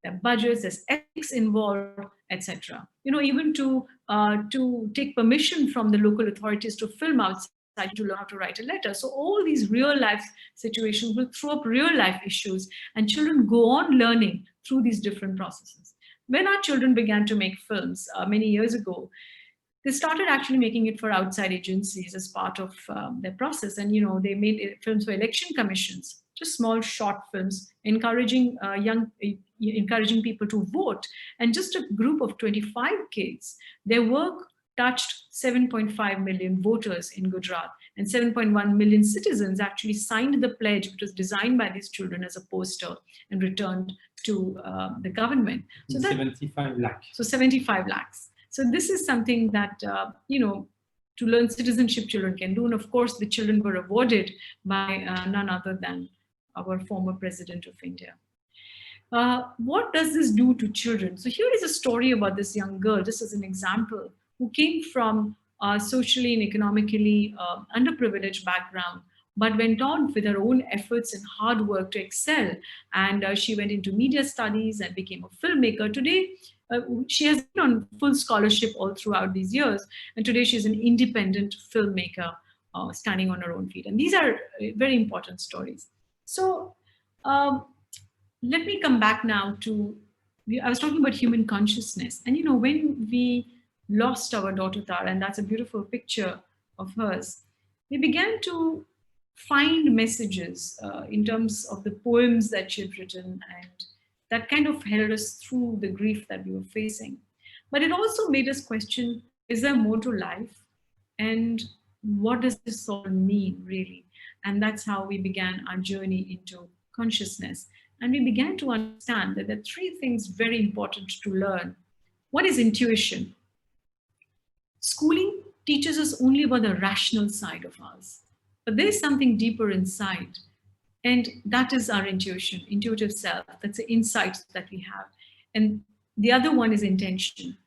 there are budgets, there's ethics involved, etc. Even to take permission from the local authorities to film outside, to learn how to write a letter. So all these real life situations will throw up real life issues, and children go on learning through these different processes. When our children began to make films many years ago, they started actually making it for outside agencies as part of their process. And, they made films for election commissions, just small short films, encouraging people to vote. And just a group of 25 kids, their work touched 7.5 million voters in Gujarat, and 7.1 million citizens actually signed the pledge, which was designed by these children as a poster and returned to the government. So 75 lakhs. So 75 lakhs. So this is something that, to learn citizenship, children can do. And of course, the children were awarded by none other than our former President of India. What does this do to children? So here is a story about this young girl, just as an example, who came from a socially and economically underprivileged background, but went on with her own efforts and hard work to excel. And she went into media studies and became a filmmaker. Today, she has been on full scholarship all throughout these years. And today she's an independent filmmaker standing on her own feet. And these are very important stories. So let me come back now to, I was talking about human consciousness. And when we lost our daughter Tara, and that's a beautiful picture of hers, we began to find messages in terms of the poems that she had written, and that kind of held us through the grief that we were facing. But it also made us question, is there more to life? And what does this all mean, really? And that's how we began our journey into consciousness. And we began to understand that there are three things very important to learn. One is intuition. Schooling teaches us only about the rational side of us, but there's something deeper inside. And that is our intuition, intuitive self. That's the insights that we have. And the other one is intention.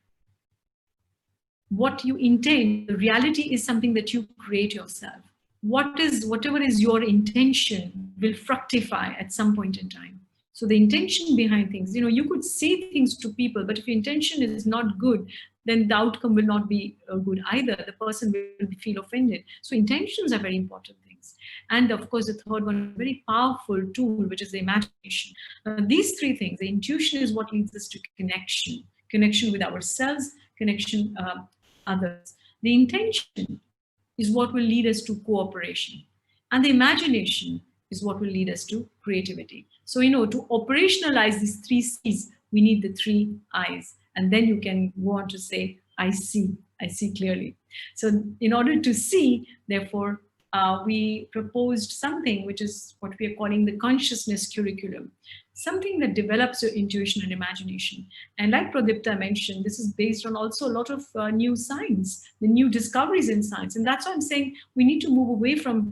What you intend, the reality is something that you create yourself. Whatever is your intention will fructify at some point in time. So the intention behind things, you could say things to people, but if your intention is not good, then the outcome will not be good either. The person will feel offended. So intentions are very important things. And of course, the third one, a very powerful tool, which is the imagination. These three things, the intuition is what leads us to connection with ourselves, connection others. The intention is what will lead us to cooperation. And the imagination is what will lead us to creativity. So, to operationalize these three C's, we need the three I's. And then you can go on to say, I see clearly. So in order to see, therefore, we proposed something which is what we are calling the consciousness curriculum, something that develops your intuition and imagination. And like Pradipta mentioned, this is based on also a lot of new science, the new discoveries in science. And that's why I'm saying we need to move away from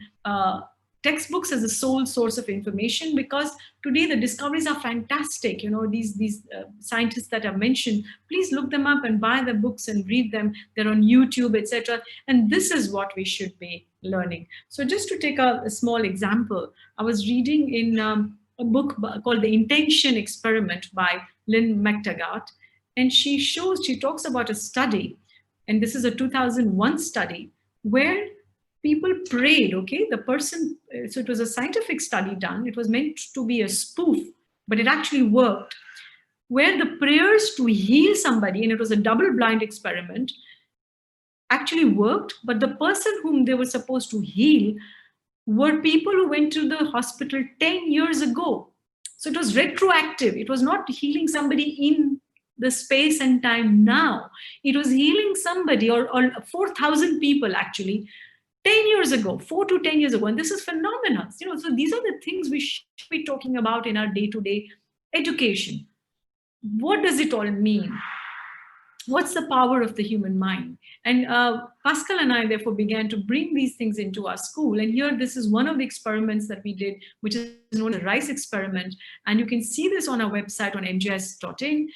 textbooks as the sole source of information, because today the discoveries are fantastic. These scientists that I've mentioned, please look them up and buy the books and read them. They're on YouTube, etc. And this is what we should be learning. So just to take a small example, I was reading in a book called The Intention Experiment by Lynn Mctagat, and she talks about a study, and this is a 2001 study, where people prayed, okay? So it was a scientific study done. It was meant to be a spoof, but it actually worked, where the prayers to heal somebody, and it was a double-blind experiment, actually worked, but the person whom they were supposed to heal were people who went to the hospital 10 years ago. So it was retroactive. It was not healing somebody in the space and time now. It was healing somebody, or 4,000 people actually, 10 years ago, 4 to 10 years ago. And this is phenomenal. So these are the things we should be talking about in our day-to-day education. What does it all mean? What's the power of the human mind? And Pascal and I therefore began to bring these things into our school. And here, this is one of the experiments that we did, which is known as the RICE experiment. And you can see this on our website on njs.in.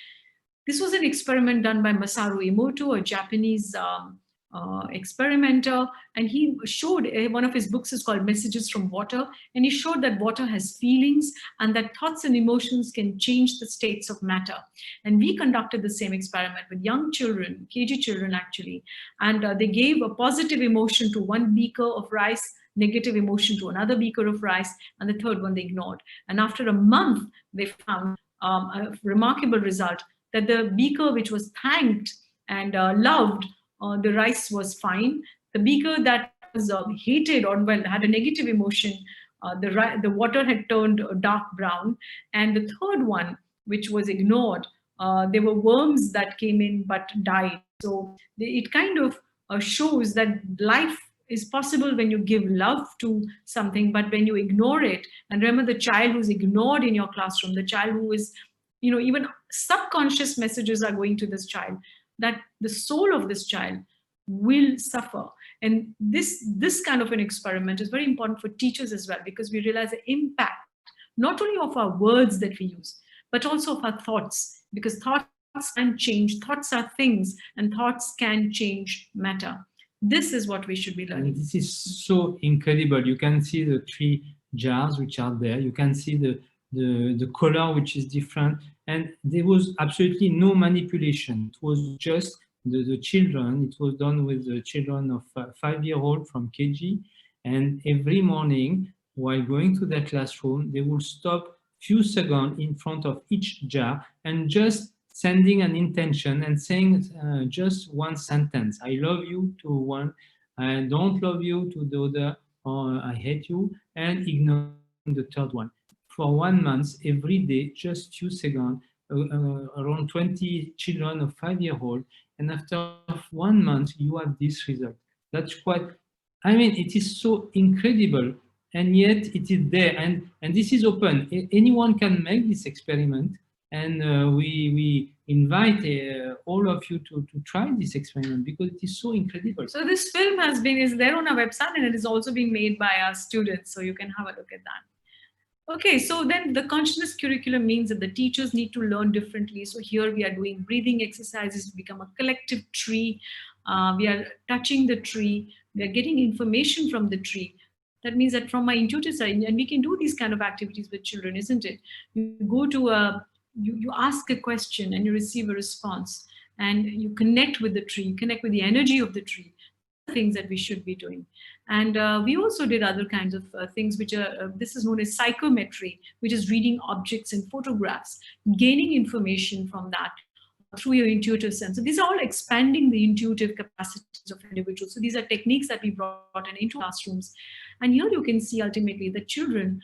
This was an experiment done by Masaru Emoto, a Japanese experimenter, and he showed, one of his books is called Messages from Water, and he showed that water has feelings and that thoughts and emotions can change the states of matter. And we conducted the same experiment with young children, KG children actually, and they gave a positive emotion to one beaker of rice, negative emotion to another beaker of rice, and the third one they ignored. And after a month, they found a remarkable result, that the beaker which was thanked and loved, the rice was fine. The beaker that was hated or had a negative emotion, the water had turned dark brown. And the third one, which was ignored, there were worms that came in but died. So it kind of shows that life is possible when you give love to something, but when you ignore it, and remember the child who's ignored in your classroom, the child who is, even subconscious messages are going to this child, that the soul of this child will suffer. And this kind of an experiment is very important for teachers as well, because we realize the impact not only of our words that we use, but also of our thoughts, because thoughts can change, thoughts are things, and thoughts can change matter. This is what we should be learning. And this is so incredible. You can see the 3 jars which are there. You can see the color which is different, and there was absolutely no manipulation. It was just the children. It was done with the children of 5-year-old from KG, and every morning while going to their classroom, they will stop few seconds in front of each jar and just sending an intention and saying just one sentence. I love you to one, I don't love you to the other, or I hate you, and ignore the third one. For 1 month, every day, just few seconds, around 20 children of 5-year-old, and after 1 month, you have this result. That's quite, it is so incredible, and yet it is there, and this is open. Anyone can make this experiment, and we invite all of you to try this experiment, because it is so incredible. So this film is there on our website, and it is also being made by our students, so you can have a look at that. Okay, so then the consciousness curriculum means that the teachers need to learn differently. So here we are doing breathing exercises to become a collective tree. We are touching the tree. We are getting information from the tree. That means that from my intuitive side, and we can do these kind of activities with children, isn't it? You go to you ask a question and you receive a response, and you connect with the tree, you connect with the energy of the tree. Things that we should be doing. And we also did other kinds of things, which are, this is known as psychometry, which is reading objects and photographs, gaining information from that through your intuitive sense. So these are all expanding the intuitive capacities of individuals. So these are techniques that we brought into classrooms. And here you can see ultimately the children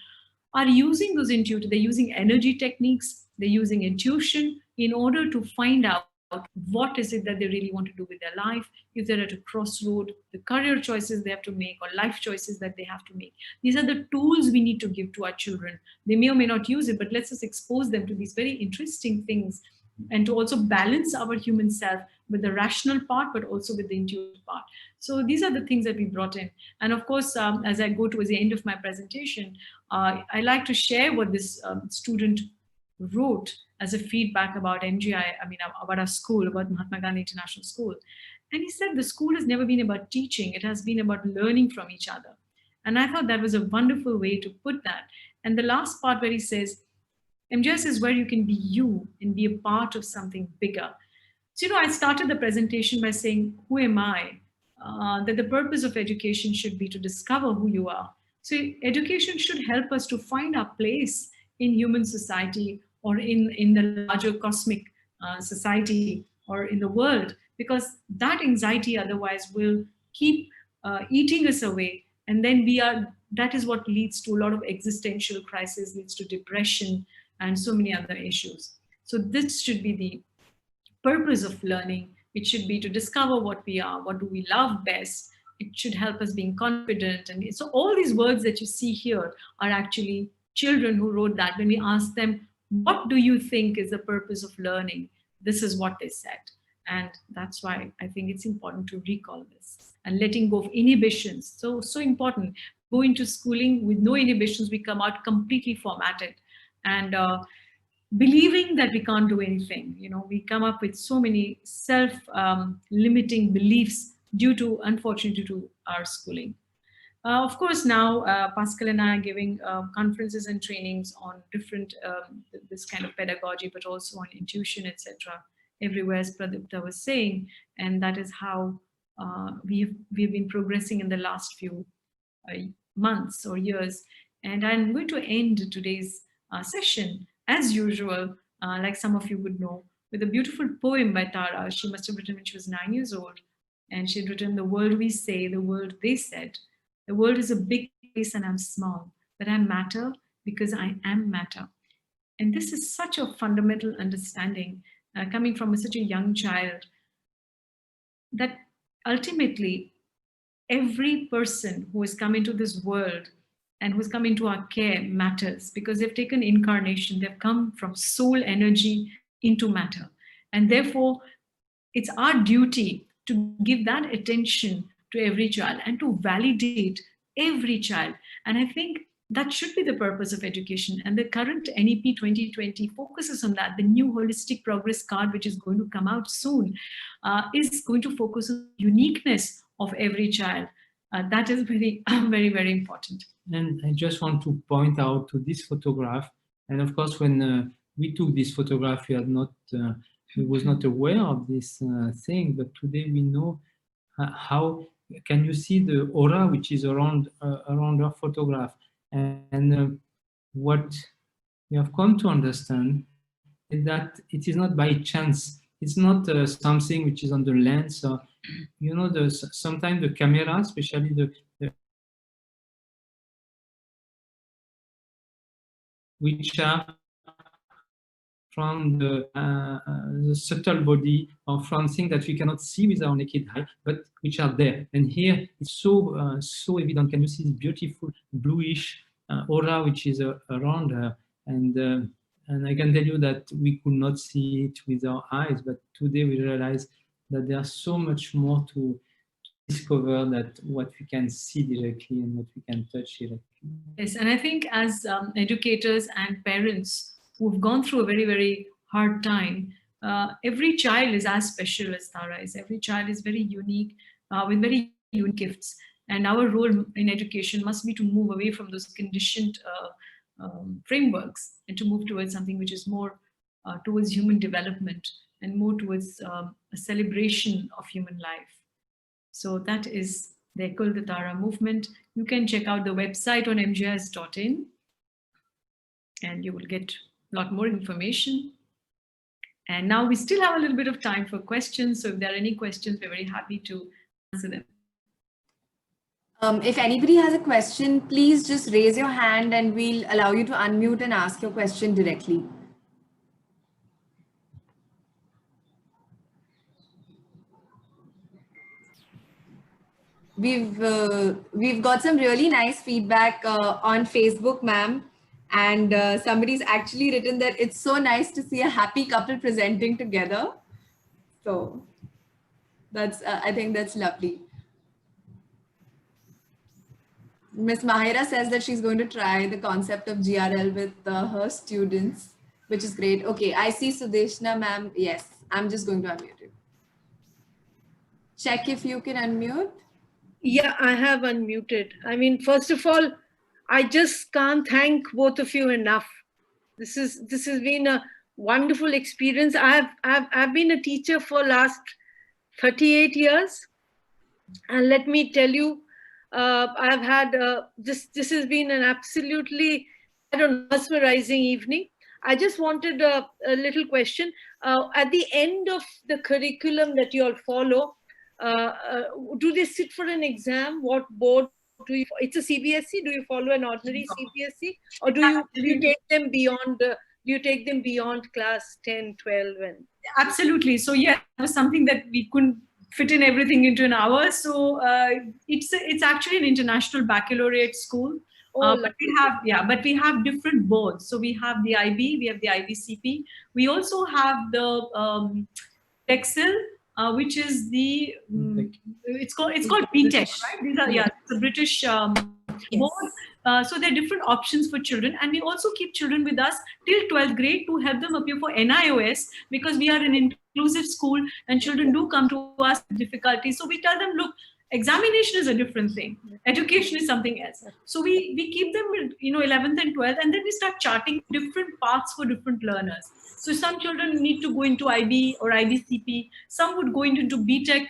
are using those intuitive, they're using energy techniques, they're using intuition in order to find out what is it that they really want to do with their life, if they're at a crossroad, the career choices they have to make, or life choices that they have to make. These are the tools we need to give to our children. They may or may not use it, but let's just expose them to these very interesting things and to also balance our human self with the rational part, but also with the intuitive part. So these are the things that we brought in. And of course, as I go towards the end of my presentation, I like to share what this student wrote as a feedback about MGI, about our school, about Mahatma Gandhi International School. And he said the school has never been about teaching, it has been about learning from each other. And I thought that was a wonderful way to put that. And the last part where he says, MGS is where you can be you and be a part of something bigger. So, I started the presentation by saying, who am I? That the purpose of education should be to discover who you are. So education should help us to find our place in human society, or in the larger cosmic society, or in the world, because that anxiety otherwise will keep eating us away. And then that is what leads to a lot of existential crisis, leads to depression and so many other issues. So this should be the purpose of learning. It should be to discover what we are, what do we love best. It should help us being confident. And so all these words that you see here are actually children who wrote that. When we asked them, what do you think is the purpose of learning? This is what they said. And that's why I think it's important to recall this. And letting go of inhibitions, so important. Go into schooling with no inhibitions, we come out completely formatted. And believing that we can't do anything. We come up with so many self-limiting beliefs unfortunately, to our schooling. Of course, now Pascal and I are giving conferences and trainings on different, this kind of pedagogy, but also on intuition, etc. everywhere, as Pradipta was saying. And that is how we've been progressing in the last few months or years. And I'm going to end today's session, as usual, like some of you would know, with a beautiful poem by Tara. She must have written when she was 9 years old. And she had written, the world we say, the world they said. The world is a big place and I'm small, but I matter because I am matter. And this is such a fundamental understanding coming from such a young child, that ultimately every person who has come into this world and who's come into our care matters, because they've taken incarnation, they've come from soul energy into matter. And therefore, it's our duty to give that attention to every child and to validate every child. And I think that should be the purpose of education. And the current NEP 2020 focuses on that. The new holistic progress card, which is going to come out soon, is going to focus on the uniqueness of every child. That is very, very, very important. And I just want to point out to this photograph. And of course, when we took this photograph, we was not aware of this thing, but today we know how. Can you see the aura which is around our photograph? And what we have come to understand is that it is not by chance. It's not something which is on the lens. Or, sometimes the camera, especially which are from the subtle body, or from things that we cannot see with our naked eye, but which are there. And here it's so evident. Can you see this beautiful bluish aura which is around her? And I can tell you that we could not see it with our eyes, but today we realize that there's so much more to discover that what we can see directly and what we can touch directly. Yes, and I think as educators and parents who've gone through a very, very hard time, every child is as special as Tara is. Every child is very unique, with very unique gifts. And our role in education must be to move away from those conditioned frameworks and to move towards something which is more towards human development and more towards a celebration of human life. So that is the Ekul the Tara movement. You can check out the website on mjs.in and you will get a lot more information. And now we still have a little bit of time for questions. So if there are any questions, we're very happy to answer them. If anybody has a question, please just raise your hand and we'll allow you to unmute and ask your question directly. We've got some really nice feedback on Facebook, ma'am. And somebody's actually written that it's so nice to see a happy couple presenting together. So that's, I think that's lovely. Miss Mahira says that she's going to try the concept of GRL with her students, which is great. Okay, I see Sudeshna ma'am. Yes, I'm just going to unmute you. Check if you can unmute. Yeah, I have unmuted. I mean, first of all, I just can't thank both of you enough. This has been a wonderful experience. I've been a teacher for last 38 years, and let me tell you, I've had this has been an absolutely, I don't know, mesmerizing evening. I just wanted a little question. At the end of the curriculum that you all follow, do they sit for an exam? What board do you? It's a CBSE. Do you follow an ordinary CBSE, or do you take them beyond? Do you take them beyond class 10, 12? And absolutely. So yeah, it was something that we couldn't fit in everything into an hour. So it's actually an international baccalaureate school. But we have different boards. So we have the IB, we have the IBCP. We also have the TEXIL, which is the it's called BTEC, right? These are, yeah, it's a British board. So there are different options for children, and we also keep children with us till 12th grade to help them appear for NIOS, because we are an inclusive school and children do come to us with difficulties. So we tell them, look, examination is a different thing, education is something else. So we keep them with 11th and 12th, and then we start charting different paths for different learners. So some children need to go into IB or IBCP. Some would go into BTEC,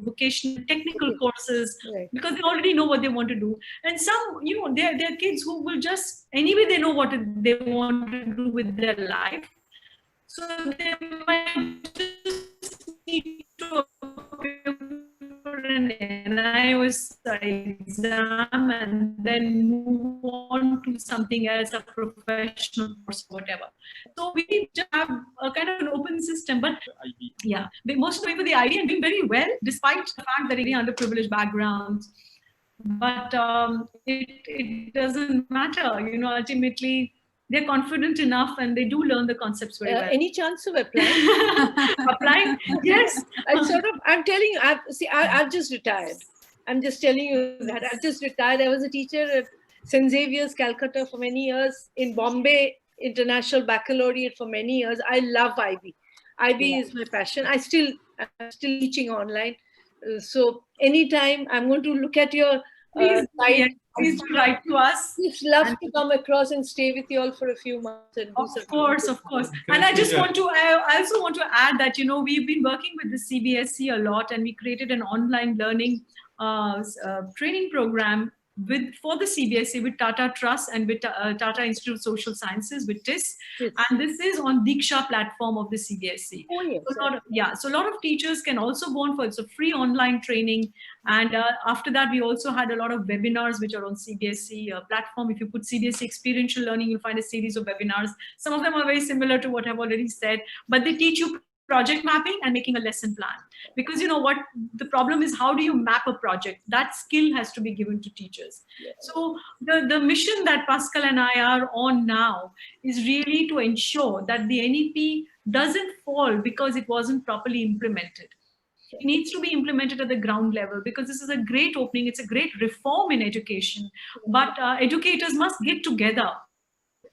vocational technical courses, because they already know what they want to do. And some, they're kids who will just, anyway, they know what they want to do with their life. So they might just need to appear for an NIOS exam and then move on to something else, a professional course, whatever. So we just have a kind of an open system, but yeah, most of the way for the IB and doing very well, despite the fact that really underprivileged backgrounds. But it doesn't matter, ultimately they're confident enough and they do learn the concepts very well. Any chance of applying? Applying? Yes. I'm telling you, I've just retired. I'm just telling you that I've just retired. I was a teacher at St. Xavier's, Calcutta for many years, in Bombay International Baccalaureate for many years. I love IB. IB is my passion. I'm still teaching online. So anytime I'm going to look at your site. Please write to us. We'd love to come across and stay with you all for a few months. And do of course. And I also want to add that, we've been working with the CBSE a lot, and we created an online learning training program for the CBSE with Tata Trust and with Tata Institute of Social Sciences, with TIS. Yes. And this is on Diksha platform of the CBSE. Oh, yes. So a lot of teachers can also go on for it's a free online training. And after that, we also had a lot of webinars which are on CBSE platform. If you put CBSE Experiential Learning, you'll find a series of webinars. Some of them are very similar to what I've already said, but they teach you project mapping and making a lesson plan. Because what the problem is, how do you map a project? That skill has to be given to teachers. Yes. So the mission that Pascal and I are on now is really to ensure that the NEP doesn't fall because it wasn't properly implemented. It needs to be implemented at the ground level, because this is a great opening. It's a great reform in education, but educators must get together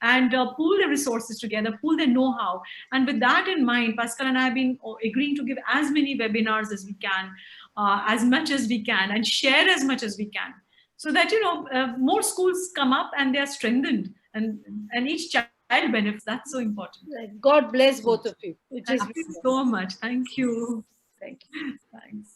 and pool their resources together, pool their know-how. And with that in mind, Pascal and I have been agreeing to give as many webinars as we can, as much as we can, and share as much as we can, so that, more schools come up and they are strengthened, and each child benefits. That's so important. God bless both of you. Thank you so much. Thank you. Thank you. Thanks.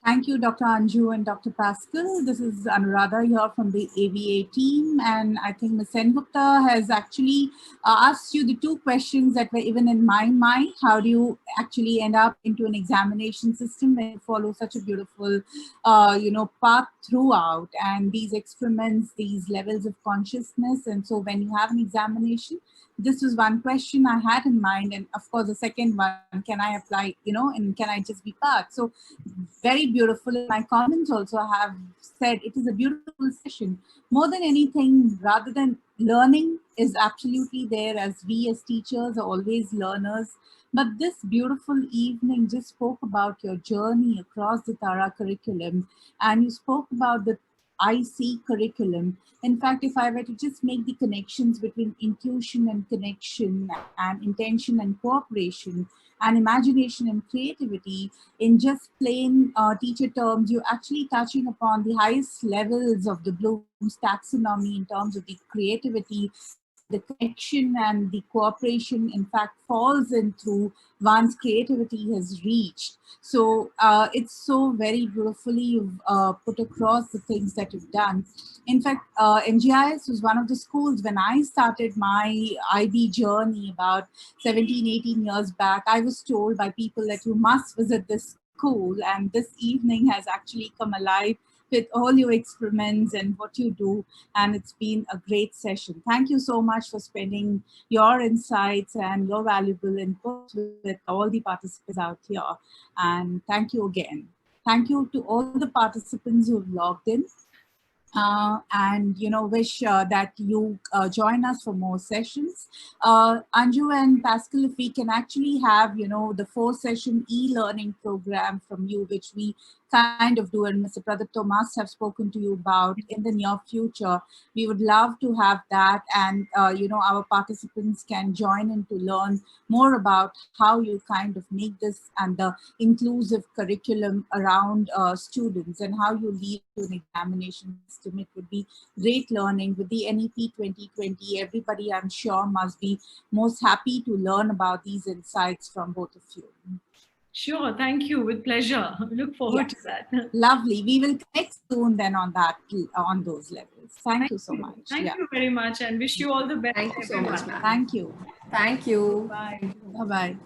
Thank you, Dr. Anju and Dr. Pascal. This is Anuradha here from the ABEA team. And I think Ms. Sengupta has actually asked you the two questions that were even in my mind. How do you actually end up into an examination system when you follow such a beautiful, path throughout, and these experiments, these levels of consciousness. And so when you have an examination, this was one question I had in mind. And of course, the second one, can I apply, and can I just be part? So very beautiful. In my comments also have said it is a beautiful session. More than anything, rather than learning is absolutely there, as we as teachers are always learners. But this beautiful evening just spoke about your journey across the Tara curriculum, and you spoke about the IC curriculum. In fact, if I were to just make the connections between intuition and connection and intention and cooperation and imagination and creativity in just plain teacher terms, you're actually touching upon the highest levels of the Bloom's taxonomy in terms of the creativity. The connection and the cooperation, in fact, falls in through one's creativity has reached. So it's so very beautifully you've put across the things that you've done. In fact, MGIS was one of the schools when I started my IB journey about 17, 18 years back. I was told by people that you must visit this school, and this evening has actually come alive with all your experiments and what you do. And it's been a great session. Thank you so much for spending your insights and your valuable input with all the participants out here. And thank you again. Thank you to all the participants who've logged in. And wish that you join us for more sessions. Anju and Pascal, if we can actually have the 4-session e-learning program from you, which we kind of do, and Mr. Pradipto must have spoken to you about in the near future. We would love to have that, and our participants can join in to learn more about how you kind of make this and the inclusive curriculum around students, and how you lead to an examination system. It would be great learning with the NEP 2020. Everybody, I'm sure, must be most happy to learn about these insights from both of you. Sure, thank you. With pleasure. Look forward to that. Lovely. We will connect soon then on those levels. Thank you so much. Thank you very much, and wish you all the best. Thank you so much, ma'am. Thank you. Thank you. Bye. Bye-bye.